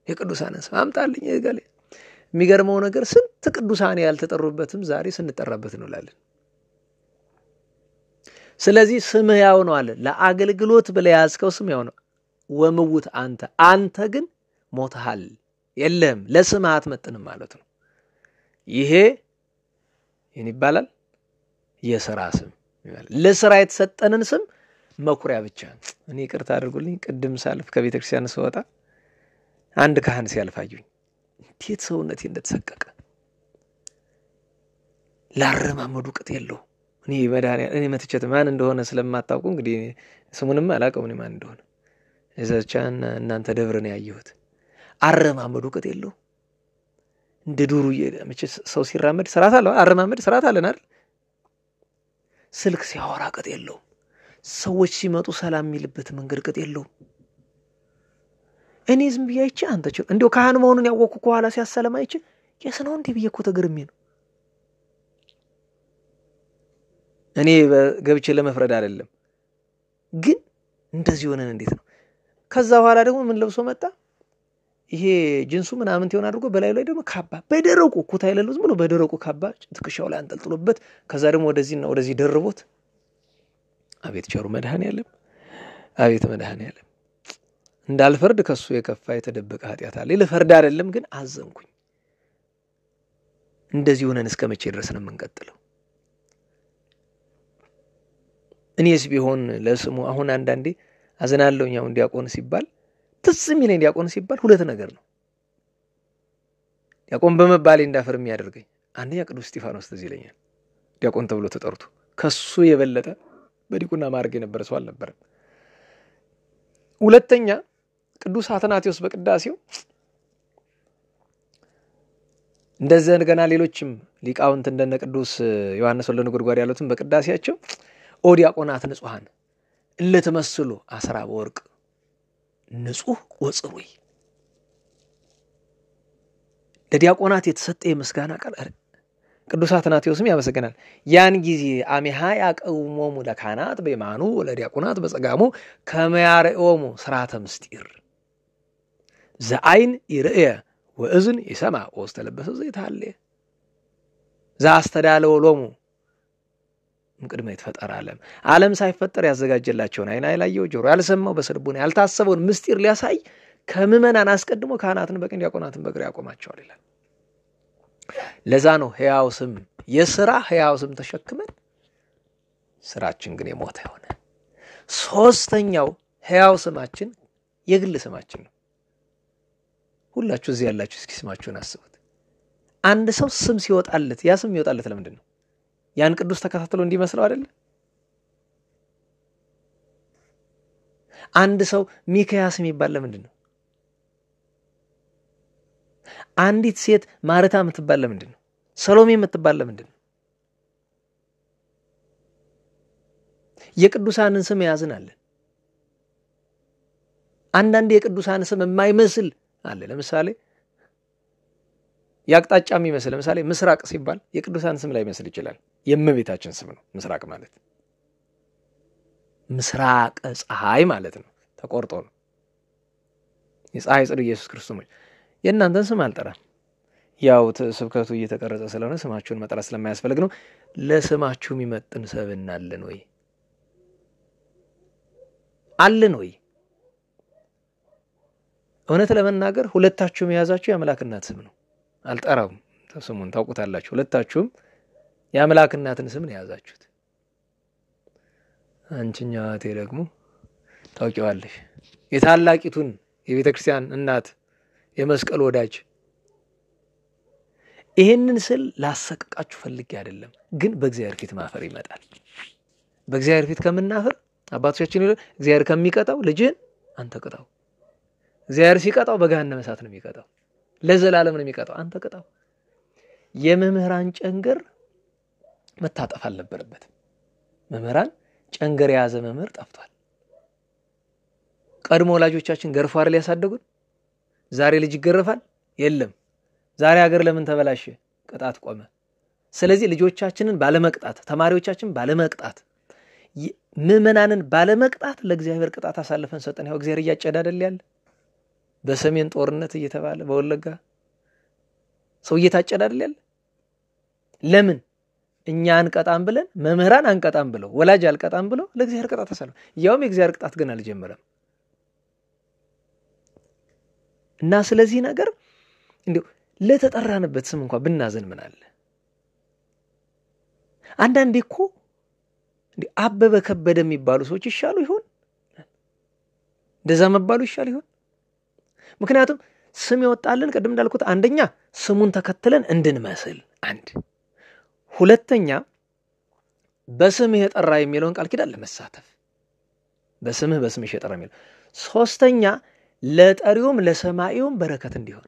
Speaker 1: የቅዱሳንን ስም አምጣልኝ ይገለ የሚገርመው ነገር ስንት ቅዱሳን ያልተጠሩበትም ዛሬ ስንጠራበት ነው ላለን። ስለዚህ ስም ሕያው ነው አለ። ለአገልግሎት ብለህ ያዝከው ስም ሕያው ነው። ወምውት አንተ ግን ሞተሃል የለም ለስምህ አትመጥንም ማለት ነው። ይሄ ይባላል የሥራ ስም ይባላል። ለሥራ የተሰጠንን ስም መኩሪያ ብቻ። እኔ ይቅርታ አድርጉልኝ ቅድም ሳልፍ ከቤተክርስቲያን ስወጣ አንድ ካህን ሲያልፋዩኝ እንዴት ሰውነቴ እንደተሰቀቀ ላረማመዱ ቅጥ የለው። እኔ መድኃኒዓለም እኔ መትቸት ማን እንደሆነ ስለማታውቁ እንግዲህ ስሙንም አላውቀውም እኔ ማን እንደሆነ እዛቻን እናንተ ደብረ ነው ያየሁት። አረማመዱ ቅጥ የለው እንደ ዱሩ መቼስ ሰው ሲራመድ ስርዓት አለው። አረማመድ ስርዓት አለን አይደል? ስልክ ሲያወራ ቅጥ የለው። ሰዎች ሲመጡ ሰላም የሚልበት መንገድ ቅጥ የለው። እኔ ዝም ብዬ አይቼ አንተ እንደው ካህን መሆኑን ያወቅኩ ከኋላ ሲያሰለም አይቼ የስነው እንዴ ብዬ እኮ ተገርሜ ነው። እኔ ገብቼ ለመፍረድ አይደለም ግን እንደዚህ ሆነን እንዴት ነው? ከዛ በኋላ ደግሞ ምን ለብሶ መጣ? ይሄ ጅንሱ ምናምን ትሆን አድርጎ በላዩ ላይ ደግሞ ካባ በደረቁ ኩታ ይለሉት ብሎ በደረቁ ካባ ትከሻው ላይ አንጠልጥሎበት ከዛ ደግሞ ወደዚህና ወደዚህ ደርቦት አቤት ቸሩ መድኃኒዓለም አቤት መድኃኒዓለም እንዳልፈርድ ከሱ የከፋ የተደበቀ ኃጢአት አለ። ለፈርድ አይደለም ግን አዘንኩኝ። እንደዚህ ሆነን እስከ መቼ ድረስ ነው የምንቀጥለው? እኔስ ቢሆን ለስሙ አሁን አንዳንዴ አዝናለሁኝ። አሁን ዲያቆን ሲባል ትዝ የሚለኝ ዲያቆን ሲባል ሁለት ነገር ነው። ዲያቆን በመባሌ እንዳፈር የሚያደርገኝ አንደኛ ቅዱስ እስጢፋኖስ ትዝ ይለኛል። ዲያቆን ተብሎ ተጠርቶ ከሱ የበለጠ በዲቁና ማዕረግ የነበረ ሰው አልነበረም። ሁለተኛ ቅዱስ አትናቴዎስ በቅዳሴው እንደዚህ ገና ሌሎችም ሊቃውንት እንደነ ቅዱስ ዮሐንስ ወልደ ነጎድጓድ ያሉትን በቅዳሴያቸው ኦ ዲያቆናት ንጹሃን እለተመስሉ አስራ በወርቅ ንጹህ ወጽሩይ ለዲያቆናት የተሰጠ የምስጋና ቃል ቅዱስ አትናቴዎስም ያመሰግናል። ያን ጊዜ አሜሃ ያቀውሞሙ ለካህናት በየማኑ ለዲያቆናት በጸጋሙ ከመያርኦሙ ስርዓተ ምስጢር ዘአይን ይርየ ወእዝን ይሰማ ወስተለበሰ ዘይታለ ዘአስተዳለው ሎሙ ቅድመ ይተፈጠር ዓለም ሳይፈጠር ያዘጋጀላቸውን አይን አይላየው ጆሮ ያልሰማው በስልቡና ያልታሰበውን ምስጢር ሊያሳይ ከምዕመናን አስቀድሞ ካህናትን በቀኝ ዲያቆናትን በግራ ያቆማቸዋል ይላል። ለዛ ነው ሕያው ስም የሥራ ሕያው ስም ተሸክመን ስራችን ግን የሞተ ሆነ። ሶስተኛው ሕያው ስማችን የግል ስማችን ነው። ሁላችሁ እዚህ ያላችሁ እስኪ ስማችሁን አስቡት። አንድ ሰው ስም ሲወጣለት ያ ስም ይወጣለት ለምንድን ነው? ያን ቅዱስ ተከታትሎ እንዲመስለው አይደለ? አንድ ሰው ሚካያስ የሚባል ለምንድን ነው? አንዲት ሴት ማርታ የምትባል ለምንድን ነው? ሰሎሜ የምትባል ለምንድን ነው? የቅዱሳንን ስም ያዝናለን። አንዳንድ የቅዱሳን ስም የማይመስል አለ። ለምሳሌ ያቅጣጫ የሚመስል ለምሳሌ ምስራቅ ሲባል የቅዱሳን ስም ላይ መስል ይችላል። የእመቤታችን ስም ነው ምስራቅ ማለት። ምስራቅ ፀሐይ ማለት ነው። ተቆርጦ ነው። የፀሐይ ጽድቅ ኢየሱስ ክርስቶስ ነው። የእናንተን ስም አልጠራም። ያው ስብከቱ እየተቀረጸ ስለሆነ ስማችሁን መጥራት ስለማያስፈልግ ነው። ለስማችሁ የሚመጥን ሰብዕና አለን ወይ? አለን ወይ? እውነት ለመናገር ሁለታችሁም የያዛችሁ የአምላክ እናት ስም ነው። አልጠራም። ስሙን ታውቁታላችሁ። ሁለታችሁም የአምላክ እናትን ስም ነው የያዛችሁት። አንቺኛው እህቴ ደግሞ ታውቂዋለሽ፣ የታላቂቱን የቤተ ክርስቲያን እናት የመስቀል ወዳጅ። ይሄንን ስል ላሰቅቃችሁ ፈልጌ አይደለም፣ ግን በእግዚአብሔር ፊት ማፈር ይመጣል። በእግዚአብሔር ፊት ከምናፈር አባቶቻችን ይሉ እግዚአብሔር ከሚቀጣው ልጅን አንተ ቅጣው። እግዚአብሔር ሲቀጣው በገሃነመ እሳት ነው የሚቀጣው፣ ለዘላለም ነው የሚቀጣው። አንተ ቅጣው። የመምህራን ጨንገር መታጠፍ አልነበረበትም። መምህራን ጨንገር የያዘ መምህር ጠፍቷል። ቀድሞ ወላጆቻችን ገርፎ አይደል ያሳደጉን? ዛሬ ልጅ ይገረፋል? የለም። ዛሬ ሀገር ለምን ተበላሸ? ቅጣት ቆመ። ስለዚህ ልጆቻችንን ባለመቅጣት፣ ተማሪዎቻችን ባለመቅጣት፣ ምዕመናንን ባለመቅጣት ለእግዚአብሔር ቅጣት አሳልፈን ሰጠን። ያው እግዚአብሔር እያጨደ አይደል ያለ? በሰሜን ጦርነት እየተባለ በወለጋ ሰው እየታጨደ አይደል ያለ? ለምን? እኛ አንቀጣም ብለን መምህራን አንቀጣም ብለው ወላጅ አልቀጣም ብለው ለእግዚአብሔር ቅጣት አሳልፈን፣ ያውም የእግዚአብሔር ቅጣት ግን አልጀመረም። እና ስለዚህ ነገር እንዴው ለተጠራንበት ስም እንኳን ብናዘን ምን አለ? አንዳንዴ እኮ እንዴ አበበ ከበደ የሚባሉ ሰዎች ይሻሉ ይሆን? እንደዛ መባሉ ይሻል ይሆን? ምክንያቱም ስም ይወጣልን ቅድም እንዳልኩት አንደኛ ስሙን ተከትለን እንድንመስል፣ አንድ ሁለተኛ በስምህ የጠራ የሚለውን ቃል ኪዳን ለመሳተፍ፣ በስምህ የጠራ የሚለው፣ ሶስተኛ ለጠሪውም ለሰማዩም በረከት እንዲሆን።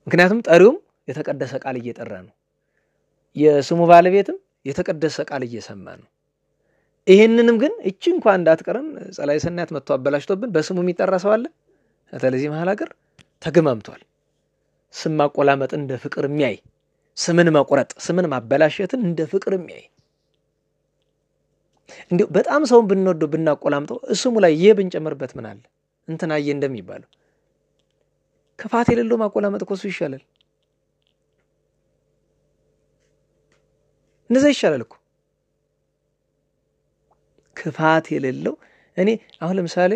Speaker 1: ምክንያቱም ጠሪውም የተቀደሰ ቃል እየጠራ ነው፣ የስሙ ባለቤትም የተቀደሰ ቃል እየሰማ ነው። ይሄንንም ግን እቺ እንኳን እንዳትቀረን ጸላይ ሰናያት መጥቶ አበላሽቶብን በስሙ የሚጠራ ሰው አለ። ስለዚህ መሐል ሀገር ተገማምቷል። ስም ማቆላመጥ እንደ ፍቅር የሚያይ፣ ስምን መቁረጥ፣ ስምን ማበላሸትን እንደ ፍቅር የሚያይ። እንዴ በጣም ሰውን ብንወደው ብናቆላምጠው ስሙ ላይ ብንጨምርበት ምን አለ? እንትናዬ እንደሚባለው ክፋት የሌለው ማቆላመጥ እኮ እሱ ይሻላል። እንደዛ ይሻላል እኮ ክፋት የሌለው። እኔ አሁን ለምሳሌ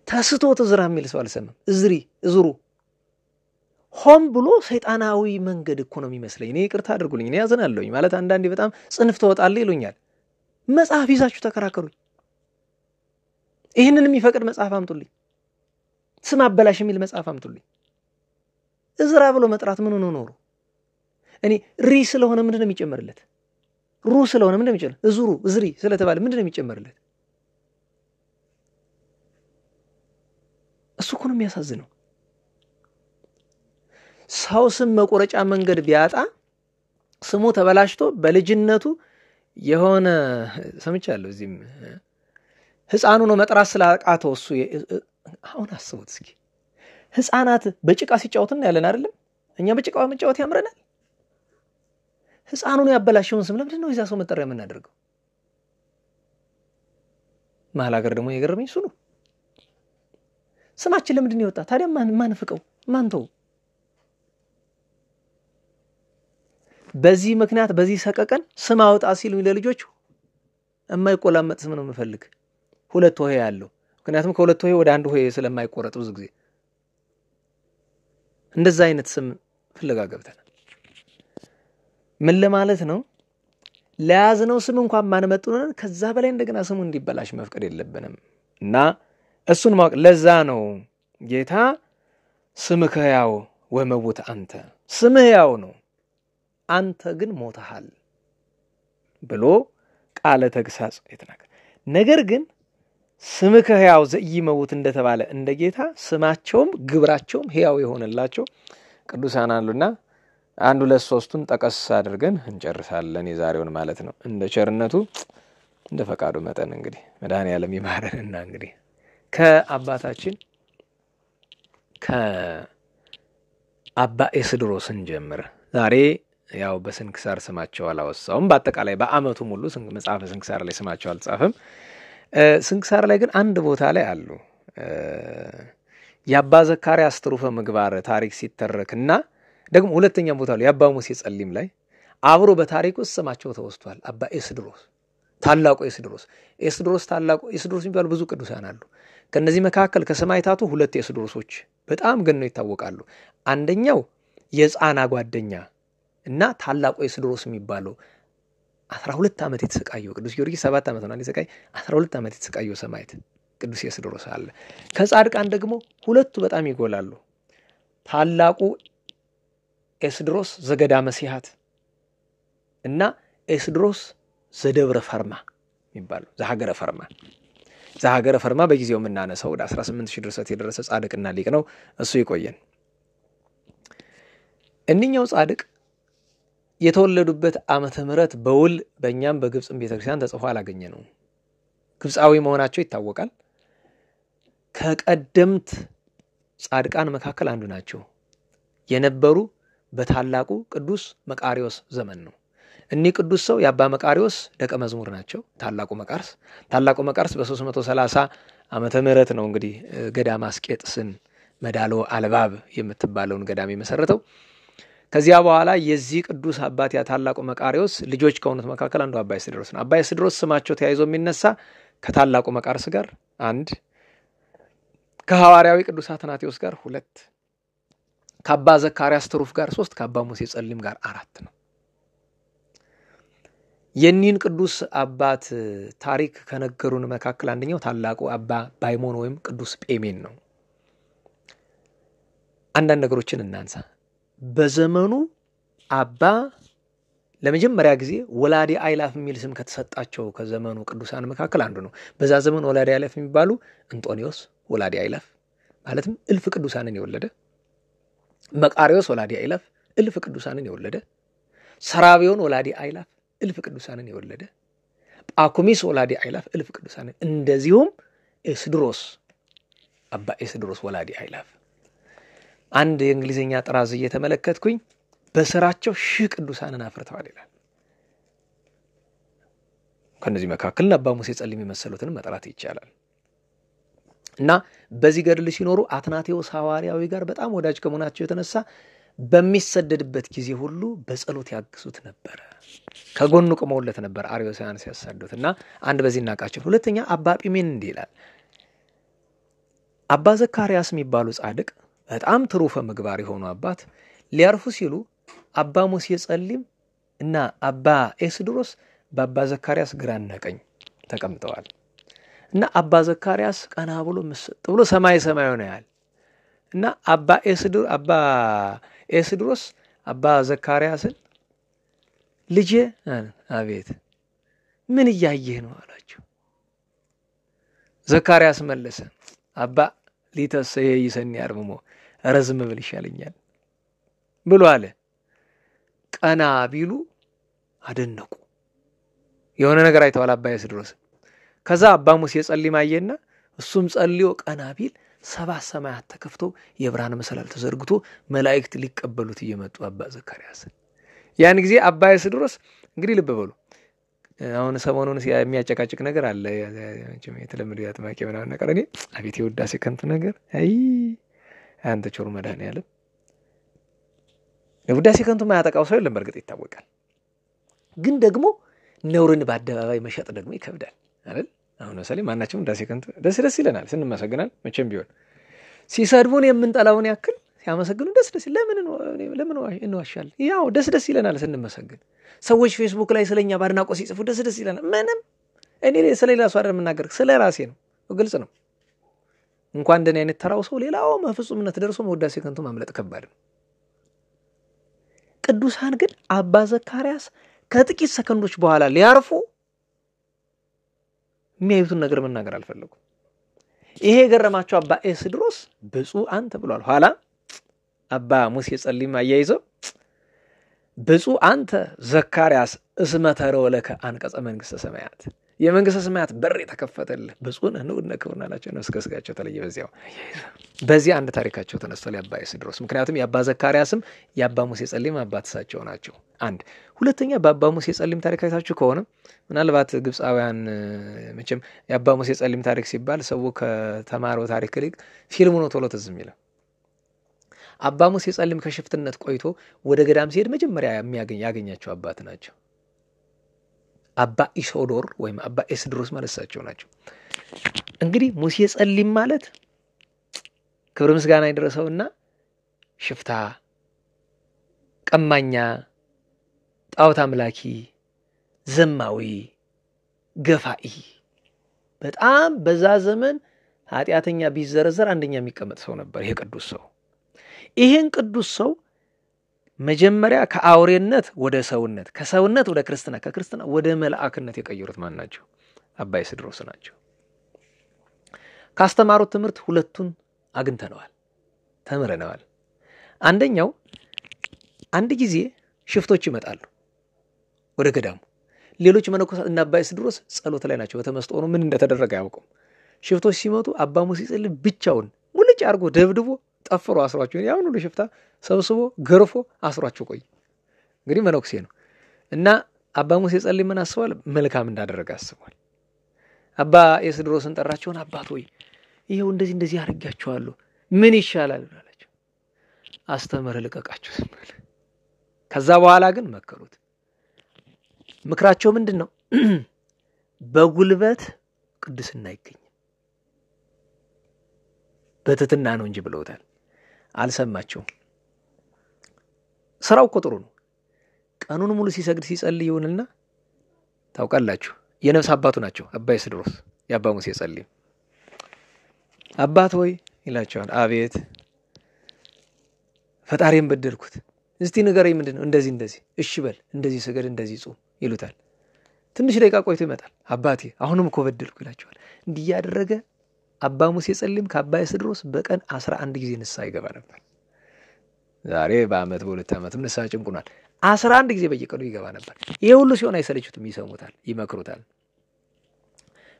Speaker 1: ተስቶ ትዝራ የሚል ሰው አልሰማም። እዝሩ ሆም ብሎ ሰይጣናዊ መንገድ እኮ ነው የሚመስለኝ። እኔ ይቅርታ አድርጉልኝ፣ እኔ ያዘናለሁኝ ማለት አንዳንዴ በጣም ጽንፍ ተወጣለ ይሉኛል። መጽሐፍ ይዛችሁ ተከራከሩኝ። ይህንን የሚፈቅድ መጽሐፍ አምጡልኝ። ስም አበላሽ የሚል መጽሐፍ አምጡልኝ። እዝራ ብሎ መጥራት ምን ሆኖ ኖሩ? እኔ ሪ ስለሆነ ምንድነው የሚጨመርለት? ሩ ስለሆነ ምንድነው የሚጨመር? እዝሪ ስለተባለ ምንድነው የሚጨመርለት? እሱ እኮ ነው የሚያሳዝነው። ሰው ስም መቆረጫ መንገድ ቢያጣ ስሙ ተበላሽቶ በልጅነቱ የሆነ ሰምቻለሁ። እዚህም ህፃኑ ነው መጥራት ስላቃተው እሱ። አሁን አስቡት እስኪ ህፃናት በጭቃ ሲጫወቱና ያለን አይደለም? እኛ በጭቃው መጫወት ያምረናል። ህፃኑን ያበላሸውን ስም ለምንድን ነው እዛ ሰው መጠሪያ የምናደርገው? መሐል ሀገር ደግሞ የገረመኝ እሱ ነው። ስማችን ለምንድን ነው ይወጣ ታዲያ? ማን ፍቀው ማን ተው? በዚህ ምክንያት በዚህ ሰቀቀን ስም አውጣ ሲሉ ለልጆች የማይቆላመጥ ስም ነው የምፈልግ፣ ሁለት ሆሄ ያለው። ምክንያቱም ከሁለት ሆሄ ወደ አንድ ሆሄ ስለማይቆረጥ ብዙ ጊዜ እንደዛ አይነት ስም ፍለጋ ገብተናል። ምን ለማለት ነው? ለያዝነው ስም እንኳን ማንመጥነን ከዛ በላይ እንደገና ስሙ እንዲበላሽ መፍቀድ የለብንም። እና እሱን ማወቅ ለዛ ነው ጌታ ስምህ ሕያው ወመውት አንተ፣ ስምህ ሕያው ነው አንተ ግን ሞተሃል ብሎ ቃለ ተግሳጽ የተናገረ ነገር ግን ስምከ ሕያው ዘኢይመውት እንደተባለ እንደ ጌታ ስማቸውም ግብራቸውም ሕያው የሆነላቸው ቅዱሳን አሉና አንድ ሁለት ሶስቱን ጠቀስ አድርገን እንጨርሳለን የዛሬውን ማለት ነው። እንደ ቸርነቱ እንደ ፈቃዱ መጠን እንግዲህ መድኃኔዓለም ይማረንና እንግዲህ ከአባታችን ከአባ ኤስድሮስ እንጀምር። ዛሬ ያው በስንክሳር ስማቸው አላወሳውም። በአጠቃላይ በአመቱ ሙሉ መጽሐፈ ስንክሳር ላይ ስማቸው አልጻፈም። ስንክሳር ላይ ግን አንድ ቦታ ላይ አሉ። የአባ ዘካርያስ ትሩፈ ምግባር ታሪክ ሲተረክና ደግሞ ሁለተኛ ቦታ ላይ የአባ ሙሴ ጸሊም ላይ አብሮ በታሪክ ውስጥ ስማቸው ተወስቷል። አባ ኤስድሮስ ታላቁ ኤስድሮስ ታላቁ ኤስድሮስ የሚባሉ ብዙ ቅዱሳን አሉ። ከነዚህ መካከል ከሰማዕታቱ ሁለት ኤስድሮሶች በጣም ገነው ይታወቃሉ። አንደኛው የጻና ጓደኛ እና ታላቁ ኤስድሮስ የሚባለው 12 ዓመት የተሰቃየው ቅዱስ ጊዮርጊስ 7 ዓመት ነው የተሰቃየ 12 ዓመት የተሰቃየው ሰማዕት ቅዱስ ኤስድሮስ አለ። ከጻድቃን ደግሞ ሁለቱ በጣም ይጎላሉ። ታላቁ ኤስድሮስ ዘገዳመ ሲሃት እና ኤስድሮስ ዘደብረ ፈርማ የሚባሉ ዘሀገረ ፈርማ በጊዜው የምናነሳው ወደ 18000 ድርሰት የደረሰ ጻድቅና ሊቅ ነው። እሱ ይቆየን። እነኛው ጻድቅ የተወለዱበት ዓመተ ምህረት በውል በእኛም በግብጽም ቤተክርስቲያን ተጽፎ አላገኘነው። ግብጻዊ መሆናቸው ይታወቃል። ከቀደምት ጻድቃን መካከል አንዱ ናቸው የነበሩ በታላቁ ቅዱስ መቃሪዎስ ዘመን ነው። እኒ ቅዱስ ሰው የአባ መቃሪዎስ ደቀ መዝሙር ናቸው። ታላቁ መቃርስ በ330 ዓመተ ምህረት ነው እንግዲህ ገዳመ አስቄጥስን መዳሎ አልባብ የምትባለውን ገዳም የመሰረተው። ከዚያ በኋላ የዚህ ቅዱስ አባት ያ ታላቁ መቃሪዎስ ልጆች ከሆኑት መካከል አንዱ አባ ኤስድሮስ ነው። አባ ኤስድሮስ ስማቸው ተያይዞ የሚነሳ ከታላቁ መቃርስ ጋር አንድ፣ ከሐዋርያዊ ቅዱስ አትናቴዎስ ጋር ሁለት፣ ከአባ ዘካርያስ ትሩፍ ጋር ሶስት፣ ከአባ ሙሴ ጸሊም ጋር አራት ነው። የኒን ቅዱስ አባት ታሪክ ከነገሩን መካከል አንደኛው ታላቁ አባ ባይሞን ወይም ቅዱስ ጴሜን ነው። አንዳንድ ነገሮችን እናንሳ። በዘመኑ አባ ለመጀመሪያ ጊዜ ወላዲ አይላፍ የሚል ስም ከተሰጣቸው ከዘመኑ ቅዱሳን መካከል አንዱ ነው። በዛ ዘመን ወላዲ አይላፍ የሚባሉ እንጦኒዮስ ወላዲ አይላፍ ማለትም እልፍ ቅዱሳንን የወለደ፣ መቃሪዎስ ወላዲ አይላፍ እልፍ ቅዱሳንን የወለደ፣ ሰራቢዮን ወላዲ አይላፍ እልፍ ቅዱሳንን የወለደ፣ ጳኩሚስ ወላዲ አይላፍ እልፍ ቅዱሳንን፣ እንደዚሁም ኤስድሮስ አባ ኤስድሮስ ወላዲ አይላፍ። አንድ የእንግሊዘኛ ጥራዝ እየተመለከትኩኝ በስራቸው 1000 ቅዱሳንን አፍርተዋል ይላል። ከነዚህ መካከል አባ ሙሴ ጸሊም የመሰሉትን መጥራት ይቻላል። እና በዚህ ገድል ሲኖሩ አትናቴዎስ ሐዋርያዊ ጋር በጣም ወዳጅ ከመሆናቸው የተነሳ በሚሰደድበት ጊዜ ሁሉ በጸሎት ያግዙት ነበር። ከጎኑ ቆመውለት ነበር አርዮሳውያን ሲያሳዱትና አንድ በዚህ እናቃቸው። ሁለተኛ አባ ጲሜን እንዲህ ይላል። አባ ዘካርያስ የሚባሉ ጻድቅ በጣም ትሩፈ ምግባር የሆኑ አባት ሊያርፉ ሲሉ አባ ሙሴ ጸሊም እና አባ ኤስድሮስ በአባ ዘካርያስ ግራና ቀኝ ተቀምጠዋል። እና አባ ዘካርያስ ቀና ብሎ መስጥ ብሎ ሰማይ ነው ያል እና አባ ኤስድሮስ አባ ዘካርያስን ልጄ አቤት ምን እያየህ ነው አላቸው። ዘካርያስ መለሰ አባ ሊተሰየ ይሰኒ አርምሞ ረዝም ብል ይሻለኛል ብሎ አለ። ቀና ቢሉ አደነቁ። የሆነ ነገር አይተዋል አባ ኤስድሮስ። ከዛ አባ ሙሴ ጸሊም አየና እሱም ጸልዮ ቀና ቢል 7 ሰማያት ተከፍተው የብርሃን መሰላል ተዘርግቶ መላእክት ሊቀበሉት እየመጡ አባ ዘካርያስ። ያን ጊዜ አባ ኤስድሮስ እንግዲህ ልብ በሉ አሁን ሰሞኑን የሚያጨቃጭቅ ነገር አለ የተለመደ ያጥማቂ ምናምን ነገር እኔ አቤት የውዳሴ ከንቱ ነገር አይ አንተ ቾር መድኃኔዓለም የውዳሴ ከንቱ ማያጠቃው ሰው የለም በርግጥ ይታወቃል። ግን ደግሞ ነውርን በአደባባይ መሸጥ ደግሞ ይከብዳል አይደል? አሁን ለምሳሌ ማናቸውም ውዳሴ ከንቱ ደስ ይለናል ስንመሰግናል። መቼም ቢሆን ሲሰድቡን የምንጠላውን ያክል ሲያመሰግኑ ደስ ለምን እንዋሻለን? ያው ደስ ይለናል ስንመሰግን። ሰዎች ፌስቡክ ላይ ስለኛ ባድናቆት ሲጽፉ ደስ ይለናል። ምንም እኔ ስለሌላ ሰው አይደለም የምናገር ስለ ራሴ ነው። ግልጽ ነው። እንኳን እንደኔ አይነት ተራው ሰው ሌላው መፍጹምነት ደርሶ ውዳሴ ከንቱ ማምለጥ ከባድ ነው። ቅዱሳን ግን አባ ዘካርያስ ከጥቂት ሰከንዶች በኋላ ሊያርፉ የሚያዩትን ነገር መናገር አልፈለጉም። ይሄ ገረማቸው አባ ኤስድሮስ ብፁዕ አንተ ብሏል። ኋላ አባ ሙሴ ጸሊም አያይዘው ብፁዕ አንተ ዘካርያስ እስመ ተረወ ለከ አንቀጸ መንግሥተ ሰማያት የመንግሥተ ሰማያት በር የተከፈተልህ ብፁዕ ነህ ንዑድ ክቡር ናቸው ነው እስከ ስጋቸው ተለየ። በዚህ አንድ ታሪካቸው ተነስቷል የአባ ኤስድሮስ። ምክንያቱም የአባ ዘካርያስም የአባ ሙሴ ጸሊም አባትሳቸው ናቸው። አንድ ሁለተኛ በአባ ሙሴ ጸሊም ታሪክ አይታችሁ ከሆነ ምናልባት ግብፃውያን መቼም የአባ ሙሴ ጸሊም ታሪክ ሲባል ሰው ከተማረው ታሪክ ይልቅ ፊልሙ ነው ቶሎ ትዝ የሚለው። አባ ሙሴ ጸሊም ከሽፍትነት ቆይቶ ወደ ገዳም ሲሄድ መጀመሪያ ያገኛቸው አባት ናቸው። አባ ኢሶዶር ወይም አባ ኤስድሮስ ማለት እሳቸው ናቸው። እንግዲህ ሙሴ ጸሊም ማለት ክብር ምስጋና ይድረሰውና ሽፍታ፣ ቀማኛ፣ ጣዖት አምላኪ፣ ዘማዊ፣ ገፋኢ በጣም በዛ ዘመን ኃጢአተኛ ቢዘረዘር አንደኛ የሚቀመጥ ሰው ነበር ይሄ ቅዱስ ሰው። ይሄን ቅዱስ ሰው መጀመሪያ ከአውሬነት ወደ ሰውነት፣ ከሰውነት ወደ ክርስትና፣ ከክርስትና ወደ መልአክነት የቀየሩት ማን ናቸው? አባ ኤስድሮስ ናቸው። ካስተማሩት ትምህርት ሁለቱን አግኝተነዋል፣ ተምረነዋል። አንደኛው አንድ ጊዜ ሽፍቶች ይመጣሉ ወደ ገዳሙ። ሌሎች መነኮሳት እና አባ ኤስድሮስ ጸሎት ላይ ናቸው። በተመስጦ ነው ምን እንደተደረገ አያውቁም። ሽፍቶች ሲመጡ አባ ሙሴ ጸሊም ብቻውን ሙልጭ አድርጎ ደብድቦ ጠፍሮ አስሯቸው ያሁን ሁሉ ሽፍታ ሰብስቦ ገርፎ አስሯቸው ቆይ። እንግዲህ መነኩሴ ነው እና አባ ሙሴ ጸሊም ምን አስቧል? መልካም እንዳደረገ አስቧል። አባ ኤስድሮስን ጠራቸውን። አባት ሆይ ይሄው እንደዚህ አድርጋቸዋለሁ ምን ይሻላል አላቸው። አስተምር ልቀቃቸው። ከዛ በኋላ ግን መከሩት። ምክራቸው ምንድነው? በጉልበት ቅድስና አይገኝም በትህትና ነው እንጂ ብለውታል። አልሰማቸውም። ስራው እኮ ጥሩ ነው። ቀኑን ሙሉ ሲሰግድ ሲጸልይ ይውልና ታውቃላችሁ የነፍስ አባቱ ናቸው አባ ኤስድሮስ የአባ ሙሴ ጸሊም። አባት ሆይ ይላቸዋል። አቤት ፈጣሪን በደልኩት እስቲ ንገረኝ ምንድነው? እንደዚህ እሺ በል እንደዚህ ስገድ እንደዚህ ጾም ይሉታል። ትንሽ ደቂቃ ቆይቶ ይመጣል። አባቴ አሁንም እኮ በደልኩ ይላቸዋል። እንዲህ ያደረገ አባ ሙሴ ጸሊም ከአባ ኤስድሮስ በቀን 11 ጊዜ ንስሐ ይገባ ነበር። ዛሬ በአመት በሁለት ዓመት ንስሐ ጭንቁናል። 11 ጊዜ በየቀኑ ይገባ ነበር። ይሄ ሁሉ ሲሆን አይሰለቹትም፣ ይሰሙታል፣ ይመክሩታል።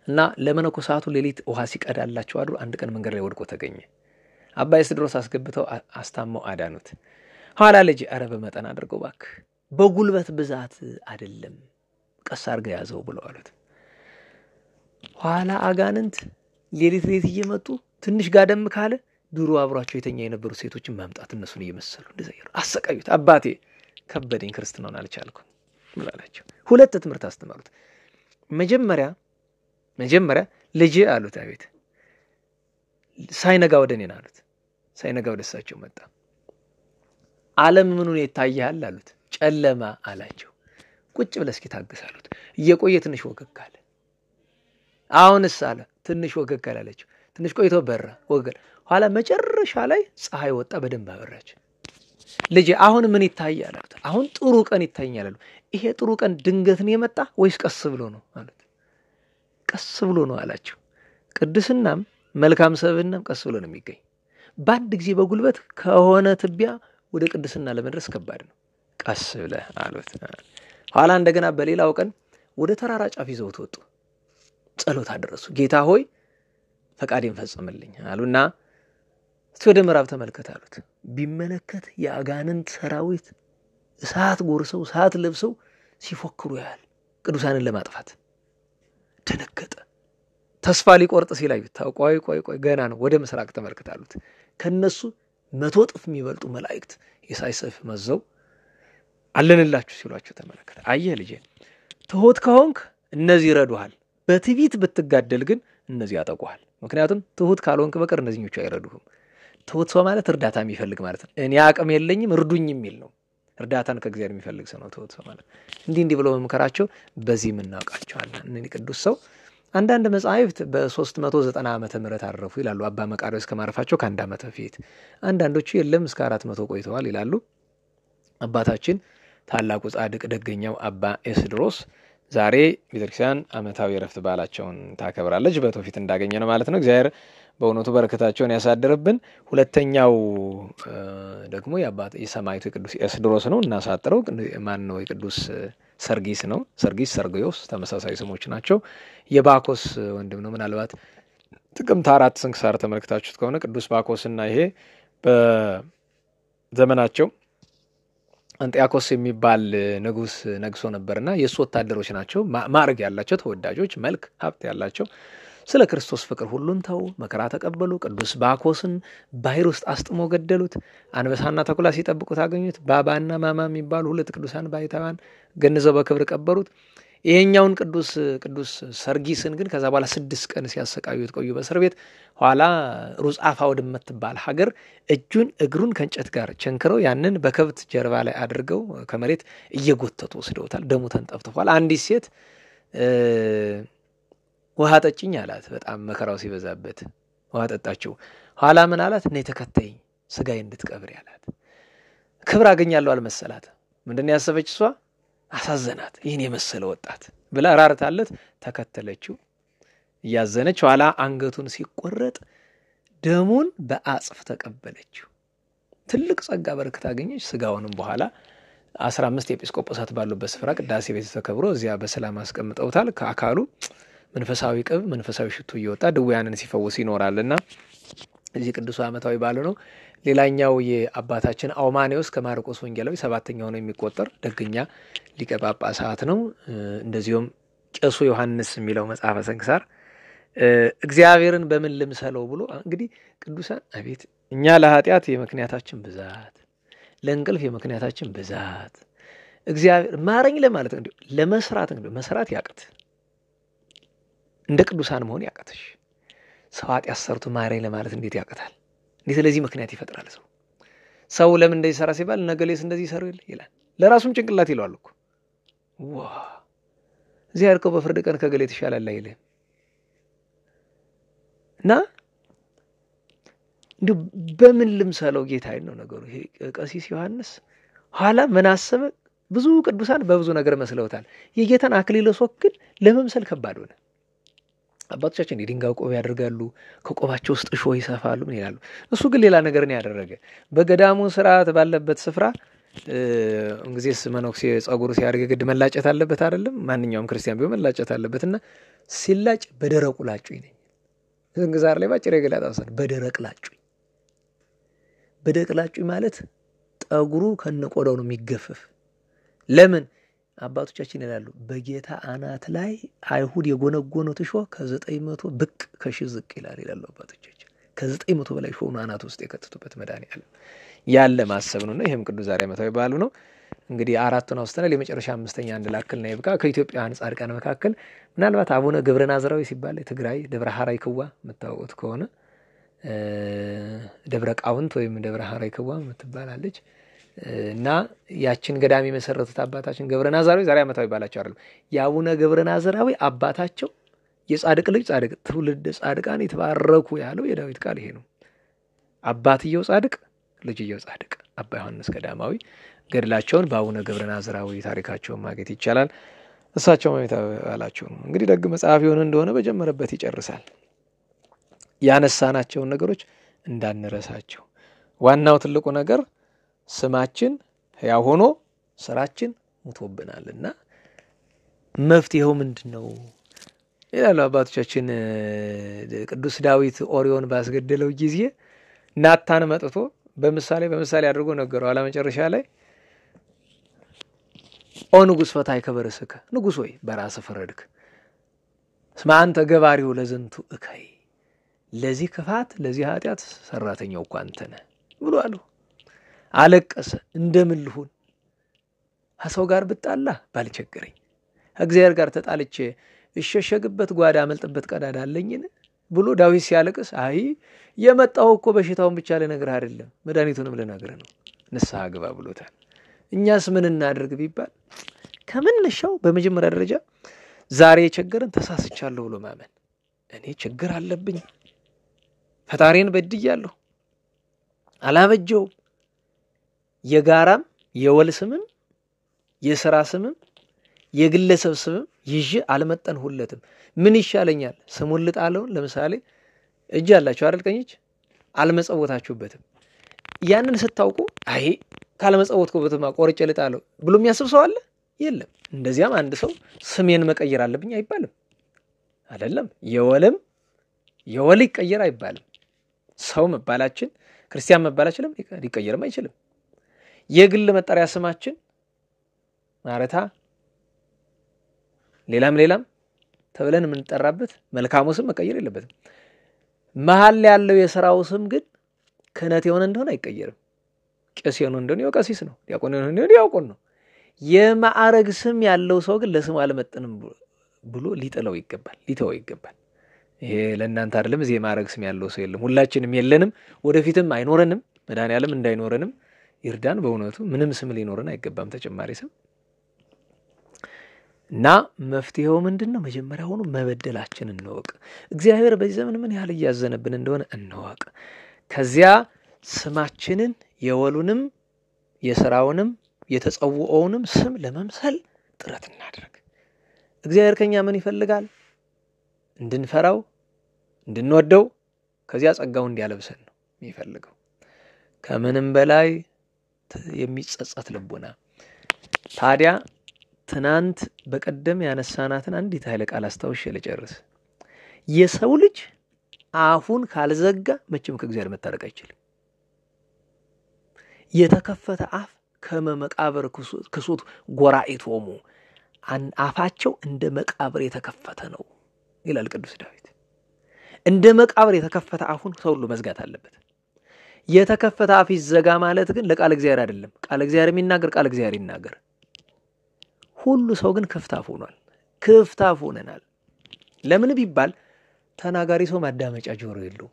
Speaker 1: እና ለመነኮሳቱ ሌሊት ውሃ ሲቀዳላቸው አድሮ አንድ ቀን መንገድ ላይ ወድቆ ተገኘ። አባ ኤስድሮስ አስገብተው አስታመው አዳኑት። ኋላ ልጅ አረ በመጠን አድርገው ባክ በጉልበት ብዛት አይደለም ቀስ አድርገው ያዘው ብለው አሉት። ኋላ አጋንንት ሌሊት እየመጡ ትንሽ ጋደም ካለ ድሮ አብሯቸው የተኛ የነበሩ ሴቶችን ማምጣት እነሱን እየመሰሉ እንደዛ አሰቃዩት። አባቴ ከበደኝ ክርስትናውን አልቻልኩም ብላላቸው። ሁለት ትምህርት አስተማሩት። መጀመሪያ ልጅ አሉት። አቤት ሳይነጋ ወደኔ አሉት። ሳይነጋ ወደ እሳቸው መጣ። ዓለም ምኑን ይታያል አሉት። ጨለማ አላቸው። ቁጭ ብለህ እስኪ ታገስ አሉት። እየቆየ ትንሽ ወገግ አለ። አሁንስ አለ ትንሽ ወገግ አላለችው። ትንሽ ቆይቶ በራ ወገግ። ኋላ መጨረሻ ላይ ፀሐይ ወጣ፣ በደንብ አበራች። ልጅ አሁን ምን ይታያል አሉት። አሁን ጥሩ ቀን ይታያል አሉ። ይሄ ጥሩ ቀን ድንገት ነው የመጣ ወይስ ቀስ ብሎ ነው አሉት። ቀስ ብሎ ነው አላቸው። ቅድስናም መልካም ሰብዕናም ቀስ ብሎ ነው የሚገኝ። በአንድ ጊዜ በጉልበት ከሆነ ትቢያ ወደ ቅድስና ለመድረስ ከባድ ነው። ቀስ ብለህ አሉት። ኋላ እንደገና በሌላው ቀን ወደ ተራራ ጫፍ ይዘውት ወጡ። ጸሎት አደረሱ። ጌታ ሆይ ፈቃዴን ፈጽምልኝ አሉና ወደ ምዕራብ ተመልከት አሉት። ቢመለከት የአጋንንት ሰራዊት እሳት ጎርሰው እሳት ለብሰው ሲፎክሩ ያያል ቅዱሳንን ለማጥፋት። ተነገጠ። ተስፋ ሊቆርጥ ሲላዩ ቆይ ገና ነው። ወደ ምስራቅ ተመልከት አሉት። ከነሱ 100 እጥፍ የሚበልጡ መላእክት የሳይ ሰይፍ መዘው አለንላችሁ ሲሏቸው ተመለከተ። አየህ ልጄ ትሁት ከሆንክ እነዚህ ይረዱሃል፣ በትዕቢት ብትጋደል ግን እነዚህ ያጠቁሃል። ምክንያቱም ትሁት ካልሆንክ በቀር እነዚህኞቹ አይረዱህም። ትሁት ሰው ማለት እርዳታ የሚፈልግ ማለት ነው። እኔ አቅም የለኝም እርዱኝ የሚል ነው። እርዳታን ከእግዚአብሔር የሚፈልግ ሰው ነው ትሁት ሰው ማለት። እንዲህ ብለው መምከራቸው በዚህ እናውቃቸዋለን። እነዚህ ቅዱስ ሰው አንዳንድ መጻሕፍት በ390 ዓመተ ምህረት አረፉ ይላሉ። አባ መቃርዮስ ከማረፋቸው ከአንድ ዓመት በፊት፣ አንዳንዶቹ የለም እስከ 400 ቆይተዋል ይላሉ። አባታችን ታላቁ ጻድቅ ደገኛው አባ ኤስድሮስ ዛሬ ቤተክርስቲያን ዓመታዊ ዕረፍት በዓላቸውን ታከብራለች። በትውፊት እንዳገኘ ነው ማለት ነው። እግዚአብሔር በእውነቱ በረከታቸውን ያሳድርብን። ሁለተኛው ደግሞ የሰማዕቱ የቅዱስ ኤስድሮስ ነው። እናሳጥረው። ማን ነው? የቅዱስ ሰርጊስ ነው። ሰርጊስ፣ ሰርግዮስ ተመሳሳይ ስሞች ናቸው። የባኮስ ወንድም ነው። ምናልባት ጥቅምት 4 ስንክሳር ተመልክታችሁት ከሆነ ቅዱስ ባኮስና ይሄ በዘመናቸው አንጢያኮስ የሚባል ንጉስ ነግሶ ነበርና የሱ ወታደሮች ናቸው። ማዕረግ ያላቸው ተወዳጆች፣ መልክ ሀብት ያላቸው ስለ ክርስቶስ ፍቅር ሁሉን ተው፣ መከራ ተቀበሉ። ቅዱስ ባኮስን ባህር ውስጥ አስጥሞ ገደሉት። አንበሳና ተኩላ ሲጠብቁት አገኙት። ባባና ማማ የሚባሉ ሁለት ቅዱሳን ባይታውያን ገንዘው በክብር ቀበሩት። ይሄኛውን ቅዱስ ሰርጊስን ግን ከዛ በኋላ 6 ቀን ሲያሰቃዩት ቆዩ በእስር ቤት። ኋላ ሩጻፋ ወደምትባል ሀገር እጁን እግሩን ከእንጨት ጋር ቸንክረው ያንን በከብት ጀርባ ላይ አድርገው ከመሬት እየጎተቱ ወስደውታል። ደሙ ተንጠፍጥፏል። አንዲት ሴት ውሃ ጠጭኝ አላት። በጣም መከራው ሲበዛበት ውሃ ጠጣችው። ኋላ ምን አላት? እኔ ተከተይኝ ስጋዬ እንድትቀብር ያላት። ክብር አገኛለሁ አልመሰላት። ምንድነው ያሰበች እሷ? አሳዘናት። ይህን የመሰለ ወጣት ብላ ራርታለት ተከተለችው እያዘነች። ኋላ አንገቱን ሲቆረጥ ደሙን በአጽፍ ተቀበለችው። ትልቅ ጸጋ በረከት አገኘች። ስጋውንም በኋላ 15 ኤጲስቆጶሳት ባሉበት ስፍራ ቅዳሴ ቤት ተከብሮ እዚያ በሰላም አስቀምጠውታል። ከአካሉ መንፈሳዊ ቅብ መንፈሳዊ ሽቱ እየወጣ ድውያንን ሲፈውስ ይኖራልና እዚህ ቅዱስ ዓመታዊ በዓሉ ነው። ሌላኛው የአባታችን አውማኔዎስ ከማርቆስ ወንጌላዊ 7ኛው ነው የሚቆጠር ደግኛ ሊቀ ጳጳሳት ነው። እንደዚሁም ቄሱ ዮሐንስ የሚለው መጽሐፈ ስንክሳር እግዚአብሔርን በምን ልምሰለው ብሎ እንግዲህ ቅዱሳን አቤት እኛ ለኃጢአት የምክንያታችን ብዛት፣ ለእንቅልፍ የምክንያታችን ብዛት እግዚአብሔር ማረኝ ለማለት እንዴ ለመስራት እንዴ መስራት ያቅት እንደ ቅዱሳን መሆን ያቅትሽ ሰው ኃጢአት ሰርቶ ማረኝ ለማለት እንዴት ያቅታል? እንዴት ለዚህ ምክንያት ይፈጥራል? ሰው ለምን እንደዚህ ሰራ ሲባል ነገሌስ እንደዚህ ሰሩ ይላል። ለራሱም ጭንቅላት ይለዋል እኮ ዋ እዚህ ያልከው በፍርድ ቀን ከገሌ ተሻላል አይልም። እና እንዴ በምን ልምሰለው ጌታዬ ነው ነገሩ። ይሄ ቀሲስ ዮሐንስ ኋላ ምን አሰበ? ብዙ ቅዱሳን በብዙ ነገር መስለውታል። የጌታን አክሊለ ሦክ ግን ለመምሰል ከባድ ሆነ። አባቶቻችን የድንጋይ ቆብ ያደርጋሉ፣ ከቆባቸው ውስጥ እሾህ ይሰፋሉ፣ ምን ይላሉ። እሱ ግን ሌላ ነገር ነው ያደረገ። በገዳሙ ስርዓት ባለበት ስፍራ እንግዲህ መነኩሴ ጸጉሩ ሲያድግ ግድ መላጨት አለበት አይደለም? ማንኛውም ክርስቲያን ቢሆን መላጨት አለበትና ሲላጭ በደረቁ ላጩኝ ነኝ። እንግዛር ላይ ባጭር የገላጣሰን በደረቅ ላጩኝ። በደረቅ ላጩኝ ማለት ጠጉሩ ከነቆዳው ነው የሚገፈፍ። ለምን? አባቶቻችን ይላሉ በጌታ አናት ላይ አይሁድ የጎነጎኑት እሾህ ከ900 ብቅ ከሺህ ዝቅ ይላል ይላሉ አባቶቻችን። ከ900 በላይ እሾህ አናት ውስጥ የከተቱበት መድኃኒዓለም ያለ ማሰብ ነውና ይሄም ቅዱስ ዛሬ ዓመታዊ በዓሉ ነው። እንግዲህ 4ቱን አውስተናል። የመጨረሻ 5ኛ አንድ ላክል ነው ይብቃ። ከኢትዮጵያውያን ጻድቃን መካከል ምናልባት አቡነ ገብረ ናዝራዊ ሲባል ትግራይ ደብረ ሐራይ ክዋ የምታውቁት ከሆነ ደብረ ቃውንት ወይም ደብረ ሐራይ ክዋ የምትባላለች እና ያችን ገዳሚ መሰረቱት አባታችን ገብረ ናዝራዊ ዛሬ ዓመታዊ በዓላቸው አይደለም። የአቡነ ገብረ ናዝራዊ አባታቸው የጻድቅ ልጅ ጻድቅ ትውልድ ጻድቃን የተባረኩ ያለው የዳዊት ቃል ይሄ ነው። አባትየው ጻድቅ ልጅየው ጻድቅ አባ ዮሐንስ ገዳማዊ ገድላቸውን በአቡነ ገብረ ናዝራዊ ታሪካቸውን ማግኘት ይቻላል። እሳቸው ዓመታዊ በዓላቸው ነው። እንግዲህ ደግ መጽሐፍ ይሆን እንደሆነ በጀመረበት ይጨርሳል። ያነሳናቸውን ነገሮች እንዳንረሳቸው። ዋናው ትልቁ ነገር ስማችን ሕያው ሆኖ ስራችን ሙቶብናልና መፍትሄው ምንድነው ይላሉ አባቶቻችን። ቅዱስ ዳዊት ኦሪዮን ባስገደለው ጊዜ ናታን መጥቶ በምሳሌ አድርጎ ነገረው። አላ መጨረሻ ላይ ኦ ንጉሥ ፈታይ ከበረስከ ንጉሥ ሆይ በራስ ፈረድክ ስማ አንተ ገባሪው ለዝንቱ እከይ ለዚህ ክፋት ለዚህ ኃጢአት ሰራተኛው እኮ አንተ ነህ ብሎ አለው። አለቀሰ። እንደምን ልሁን ከሰው ጋር ብጣላ ባልቸገረኝ እግዚአብሔር ጋር ተጣልቼ እሸሸግበት ጓዳ አመልጥበት ቀዳዳ አለኝን ብሎ ዳዊት ሲያለቅስ አይ የመጣው እኮ በሽታውን ብቻ ለነገር አይደለም መድኃኒቱንም ለነገር ነው ንስሐ ግባ ብሎታል። እኛስ ምን እናድርግ ቢባል ከመነሻው በመጀመሪያ ደረጃ ዛሬ የቸገረን ተሳስቻለሁ ብሎ ማመን። እኔ ችግር አለብኝ፣ ፈጣሪን በድያለሁ፣ አላበጀው የጋራም የወል ስምም የሥራ ስምም የግለሰብ ስም ይዤ አልመጠንሁለትም። ምን ይሻለኛል? ስሙን ልጣለው። ለምሳሌ እጅ አላችሁ አይደል? ቀኝ እጅ አልመጸወታችሁበትም። ያንን ስታውቁ አይ ካልመጸወትኩበትማ ቆርጬ ልጣለው ብሎ የሚያስብ ሰው አለ? የለም። እንደዚያም አንድ ሰው ስሜን መቀየር አለብኝ አይባልም። አይደለም የወል ይቀየር አይባልም። ሰው መባላችን ክርስቲያን መባላችን ሊቀየርም አይችልም። የግል መጠሪያ ስማችን ማረታ ሌላም ተብለን የምንጠራበት መልካሙ ስም መቀየር የለበትም። መሃል ያለው የሥራው ስም ግን ክህነት የሆነ እንደሆነ አይቀየርም። ቄስ የሆነ እንደሆነ ቀሲስ ነው፣ ዲያቆን የሆነ እንደሆነ ዲያቆን ነው። የማዕረግ ስም ያለው ሰው ግን ለስሙ አልመጥንም ብሎ ሊተወው ይገባል። ይሄ ለእናንተ አይደለም። እዚህ የማዕረግ ስም ያለው ሰው የለም፣ ሁላችንም የለንም፣ ወደፊትም አይኖረንም። መድኃኔዓለም እንዳይኖረንም ይርዳን። በእውነቱ ምንም ስም ሊኖረን አይገባም ተጨማሪ ስም። እና መፍትሄው ምንድነው? መጀመሪያ ሆኖ መበደላችንን እንወቅ። እግዚአብሔር በዚህ ዘመን ምን ያህል እያዘነብን እንደሆነ እንወቅ። ከዚያ ስማችንን የወሉንም የሥራውንም የተጸውዖውንም ስም ለመምሰል ጥረት እናድርግ። እግዚአብሔር ከኛ ምን ይፈልጋል? እንድንፈራው፣ እንድንወደው፣ ከዚያ ጸጋው እንዲያለብሰን ነው የሚፈልገው። ከምንም በላይ የሚጸጸት ልቡና። ታዲያ ትናንት በቀደም ያነሳናትን አንዲት ኃይለ ቃል አስታውሼ ልጨርስ። የሰው ልጅ አፉን ካልዘጋ መቼም ከእግዚአብሔር መታረቅ አይችልም። የተከፈተ አፍ ከመቃብር ክሱት ጎራኢቶሙ፣ አፋቸው እንደ መቃብር የተከፈተ ነው ይላል ቅዱስ ዳዊት። እንደ መቃብር የተከፈተ አፉን ሰው ሁሉ መዝጋት አለበት። የተከፈተ አፍ ይዘጋ ማለት ግን ለቃል እግዚአብሔር አይደለም። ቃል እግዚአብሔር የሚናገር ቃል እግዚአብሔር ይናገር። ሁሉ ሰው ግን ክፍት አፍ ሆኗል። ክፍት አፍ ሆነናል። ለምን ቢባል ተናጋሪ ሰው ማዳመጫ ጆሮ የለው።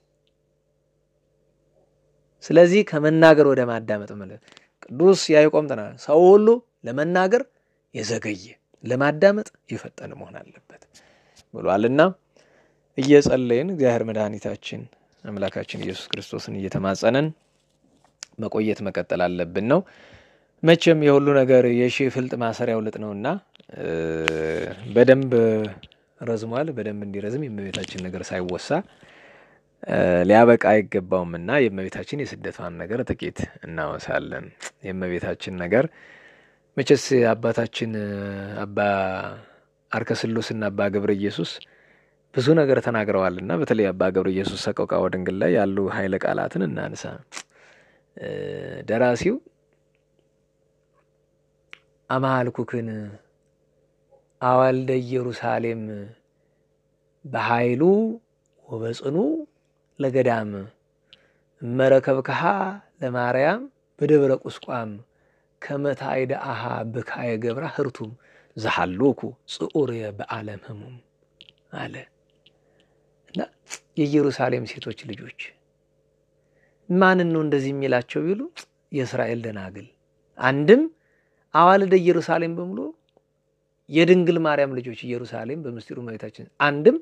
Speaker 1: ስለዚህ ከመናገር ወደ ማዳመጥ ማለት ቅዱስ ያዕቆብ ተናገረ፣ ሰው ሁሉ ለመናገር የዘገየ ለማዳመጥ የፈጠነ መሆን አለበት ብሏልና እየጸለይን እግዚአብሔር መድኃኒታችን አምላካችን ኢየሱስ ክርስቶስን እየተማጸነን መቆየት መቀጠል አለብን ነው። መቼም የሁሉ ነገር የሺህ ፍልጥ ማሰሪያው ልጥ ነውና በደንብ ረዝሟል። በደንብ እንዲረዝም የእመቤታችን ነገር ሳይወሳ ሊያበቃ አይገባውምና የእመቤታችን የስደቷን ነገር ጥቂት እናወሳለን። የእመቤታችን ነገር መቼስ አባታችን አባ አርከስሎስና አባ ገብረ ኢየሱስ ብዙ ነገር ተናግረዋልና በተለይ አባ ገብረ ኢየሱስ ሰቆቃወ ድንግል ላይ ያሉ ኃይለ ቃላትን እናንሳ። ደራሲው አማልኩክን አዋልደ ኢየሩሳሌም በኃይሉ ወበጽኑ ለገዳም መረከብከሃ ለማርያም በደብረ ቁስቋም ከመታይደ አሃ በካየ ገብራ ህርቱም ዘሐሎኩ ጽኡር በዓለም ህሙም አለ። እና የኢየሩሳሌም ሴቶች ልጆች ማን ነው እንደዚህ የሚላቸው ቢሉ የእስራኤል ደናግል። አንድም አዋልደ ኢየሩሳሌም በሙሉ የድንግል ማርያም ልጆች ኢየሩሳሌም በምስጢሩ እመቤታችን፣ አንድም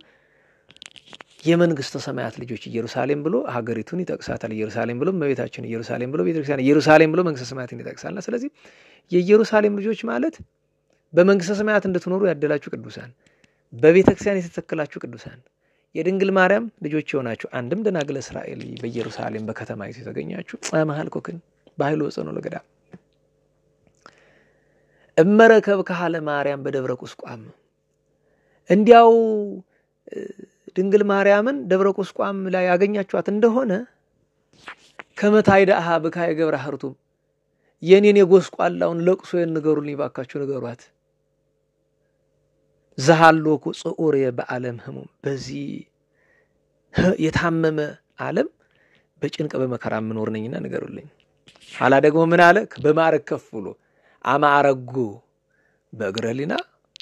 Speaker 1: የመንግስተ ሰማያት ልጆች ኢየሩሳሌም ብሎ ሀገሪቱን ይጠቅሳታል። ኢየሩሳሌም ብሎ እመቤታችን፣ ኢየሩሳሌም ብሎ ቤተክርስቲያን፣ ኢየሩሳሌም ብሎ መንግስተ ሰማያትን ይጠቅሳልና ስለዚህ የኢየሩሳሌም ልጆች ማለት በመንግስተ ሰማያት እንድትኖሩ ያደላችሁ ቅዱሳን፣ በቤተክርስቲያን የተተከላችሁ ቅዱሳን፣ የድንግል ማርያም ልጆች የሆናችሁ አንድም ደናግለ እስራኤል በኢየሩሳሌም በከተማይቱ የተገኛችሁ አማልኮክን በኃይሉ ወጽኑ ለገዳም እመረከብከሃ ለማርያም በደብረ ቁስቋም። እንዲያው ድንግል ማርያምን ደብረ ቁስቋም ላይ ያገኛችኋት እንደሆነ ከመታይደ አሃ በካየ ገብራ ህርቱም፣ የኔን የጎስቋላውን ለቅሶ ንገሩልኝ ባካችሁ ንገሯት። ዘሐሎኩ ጽኡር በዓለም ህሙም፣ በዚህ የታመመ ዓለም በጭንቅ በመከራ ምኖር ነኝና ንገሩልኝ። ኋላ ደግሞ ምን አለ? በማዕረግ ከፍ ብሎ አማዕረጉ በእግረ ሊና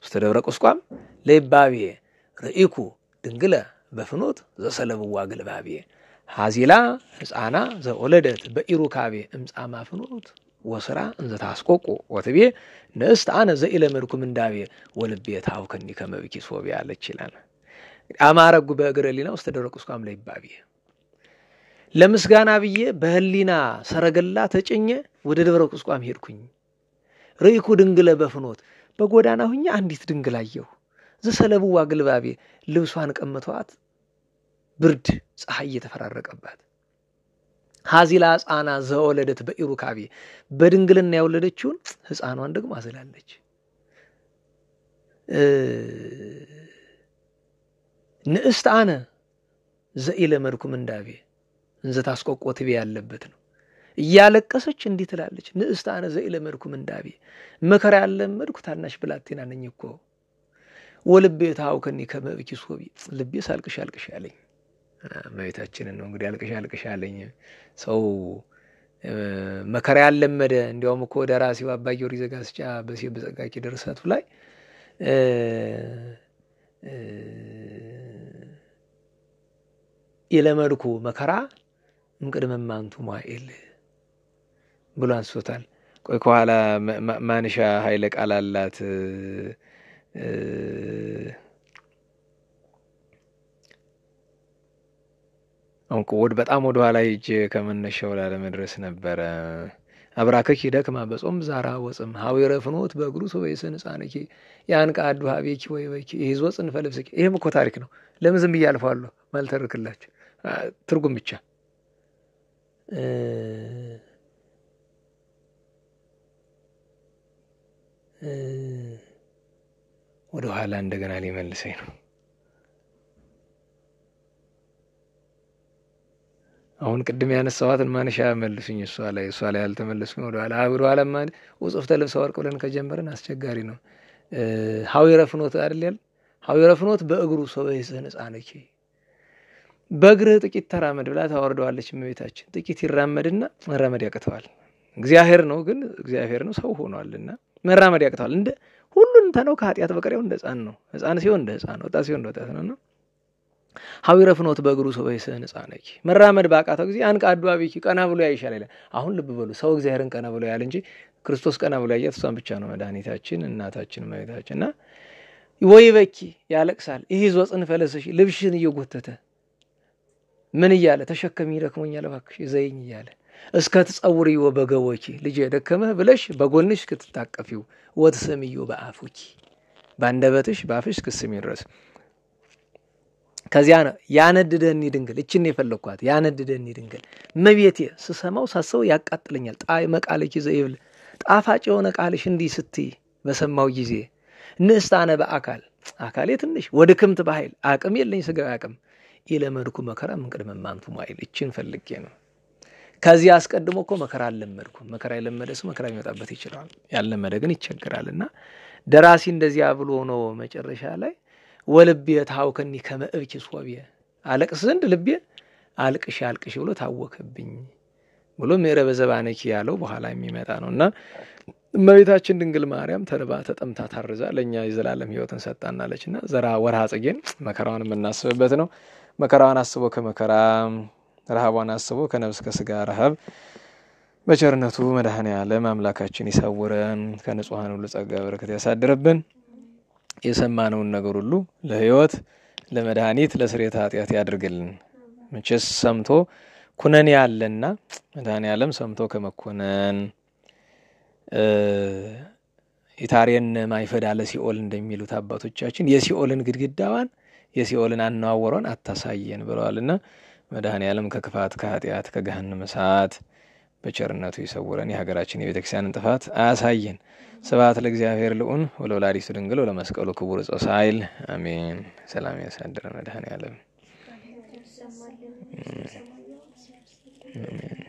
Speaker 1: ውስተ ደብረ ቁስቋም ለይባቤ ርኢኩ ድንግለ በፍኖት ዘሰለብዋ ግልባቤ ሐዚላ ሕፃና ዘወለደት በኢሩካቤ እምጻማ ፍኖት ወስራ እንዘ ታስቆቆ ወትቤ ንእስት አነ ዘኢለመድኩ ምንዳቤ ወልቤ ታውከኒ ከመብኪ ሶቢያ አለች ይላል። አማዕረጉ በእግረ ሊና ውስተ ደብረ ቁስቋም ለይባቤ፣ ለምስጋና ብዬ በህሊና ሰረገላ ተጭኘ ወደ ደብረ ቁስቋም ሄድኩኝ። ርኢኩ ድንግለ በፍኖት፣ በጎዳና ሆኜ አንዲት ድንግል አየሁ ዘሰለቡዋ ግልባቤ ልብሷን ቀምተዋት ብርድ ፀሐይ እየተፈራረቀባት ሀዚላ ሕፃና ዘወለደት በኢሩካቤ በድንግልና ያወለደችውን ሕፃኗን ደግሞ አዝላለች። ንእስት አነ ዘኢለመድኩ ምንዳቤ እንዘ ታስቆቆትቤ ያለበት ነው። እያለቀሰች እንዲህ ትላለች ንእስት አነ ዘኢለመድኩ ምንዳቤ መከራ ያለመድኩ ታናሽ ብላቴና ነኝ እኮ ወልቤ ታውከኒ ከመብኪ ሶቢ ልቤ ሳልቅሽ አልቅሽ ያለኝ እመቤታችንን ነው እንግዲህ አልቅሽ አልቅሽ ያለኝ ሰው መከራ ያለመደ እንዲያውም እኮ ደራሲው አባ ጊዮርጊስ ዘጋስጫ በዚህ በጸጋቂ ድርሰቱ ላይ ኢለመድኩ መከራ እምቅድመ ማንቱ ማኤል ብሎ አንስቶታል። ቆይ ከኋላ ማንሻ ኃይለ ቃል አላት አንቆድ በጣም ወደ ኋላ ሂጅ ከመነሻው ላለመድረስ ነበር። አብራከኪ ደክማ በጾም ዛራ ወጽም ሀዊረ ፍኖት በእግሩ ሶበይስን ጻነኪ ያን ቃዱ ሀቤኪ ወይ ወይኪ ይዞ ጽንፈ ልብስኪ። ይሄም እኮ ታሪክ ነው። ለምን ዝም እያልፋለሁ ማልተርክላችሁ ትርጉም ብቻ ወደ ኋላ እንደገና ሊመልሰኝ ነው። አሁን ቅድም ያነሳዋትን ማንሻ መልሱኝ እሷ ላይ ያልተመለስኩኝ ወደ ኋላ ማለት ወጽፍተ ልብሰ ወርቅ ብለን ከጀመረን አስቸጋሪ ነው። ሀዊረ ፍኖት አይደል ያል ሀዊረ ፍኖት በእግሩ ሶበይስን ጻነኪ በእግርህ ጥቂት ተራመድ ብላ ታወርደዋለች እመቤታችን። ጥቂት ይራመድና መራመድ ያቅተዋል። እግዚአብሔር ነው ግን እግዚአብሔር ነው ሰው ሆኗልና መራመድ ያቅተዋል። እንደ ሁሉን ተነው ከኃጢአት በቀር እንደ ሕፃን ነው። ሕፃን ሲሆን እንደ ሕፃን ወጣት ሲሆን እንደ ወጣት ነውና ሀዊረ ፍኖት በእግሩ ሶበይስን ጻነኪ መራመድ ባቃተው ጊዜ አንቃዱ አቤኪ ቀና ብሎ ያይሻል ይላል። አሁን ልብ በሉ ሰው እግዚአብሔርን ቀና ብሎ ያያል እንጂ ክርስቶስ ቀና ብሎ ያያት እሷን ብቻ ነው መድኃኒታችን እናታችን እመቤታችንና ወይ በኪ ያለቅሳል። ይሄ ይዞ ጽንፈ ልብስሽ ልብሽን እየጎተተ ምን እያለ ተሸከሚ ደክሞኛል እባክሽ ዘይኝ እያለ እስከ ትጸውሪው በገቦኪ ልጄ ደከመህ ብለሽ በጎንሽ ክትታቀፊው ወትሰሚዩ በአፉኪ ባንደበትሽ ባፍሽ ክስሚ ድረስ ከዚያ ነው ያነድደኒ ድንግል እቺን የፈለኳት ያነድደኒ ድንግል መቤቴ ስሰማው ሳሰው ያቃጥለኛል። ጣዕመ ቃልኪ ዘይብል ጣፋጭ የሆነ ቃልሽ እንዲህ ስትይ በሰማው ጊዜ ንእስታነ በአካል አካሌ ትንሽ ወድክምት በኃይል አቅም የለኝ ስጋዊ አቅም ኢለመድኩ መከራ እምቅድመ ማንቱ ማይል እቺን ፈልጌ ነው። ከዚህ አስቀድሞ እኮ መከራ አልለመድኩም። መከራ የለመደ ሰው መከራ ይመጣበት ይችላል። ያልለመደ ግን ይቸገራልና ደራሲ እንደዚያ ብሎ ነው መጨረሻ ላይ ወልቤ ታውከኒ ከመእብኪ ሶቢ አለቅስ ዘንድ ልቤ አልቅሽ አልቅሽ ብሎ ታወከብኝ ብሎ ምዕረበ ዘባነኪ ያለው በኋላ የሚመጣ ነውና እመቤታችን ድንግል ማርያም ተርባ ተጠምታ ታርዛ ለኛ የዘላለም ሕይወትን ሰጣናለችና ዘራ ወርሃ ጽጌን መከራዋን የምናስብበት ነው። መከራዋን አስቦ ከመከራ ረሃቧን አስቦ ከነፍስ ከስጋ ረሃብ በቸርነቱ መድኃኔ ዓለም አምላካችን ይሰውረን፣ ከንጹሃን ሁሉ ጸጋ በረከት ያሳድርብን። የሰማነውን ነገር ሁሉ ለሕይወት ለመድኃኒት ለስርየተ ኃጢአት ያድርግልን። መቼስ ሰምቶ ኩነኔ ያለና መድኃኔ ዓለም ሰምቶ ከመኮነን ኢታሬን ማይፈዳ ለሲኦል እንደሚሉት አባቶቻችን የሲኦልን ግድግዳዋን የሲኦልን አናዋወሯን አታሳየን ብለዋልና መድኃኔ ዓለም ከክፋት ከኃጢአት ከገሃነመ እሳት በቸርነቱ ይሰውረን። የሀገራችን የቤተክርስቲያንን ጥፋት አያሳየን። ስብሐት ለእግዚአብሔር ልዑል ወለወላዲቱ ድንግል ወለመስቀሉ ክቡር ዕፀ ሣህል አሜን። ሰላም ያሳድረን መድኃኔ ዓለም አሜን።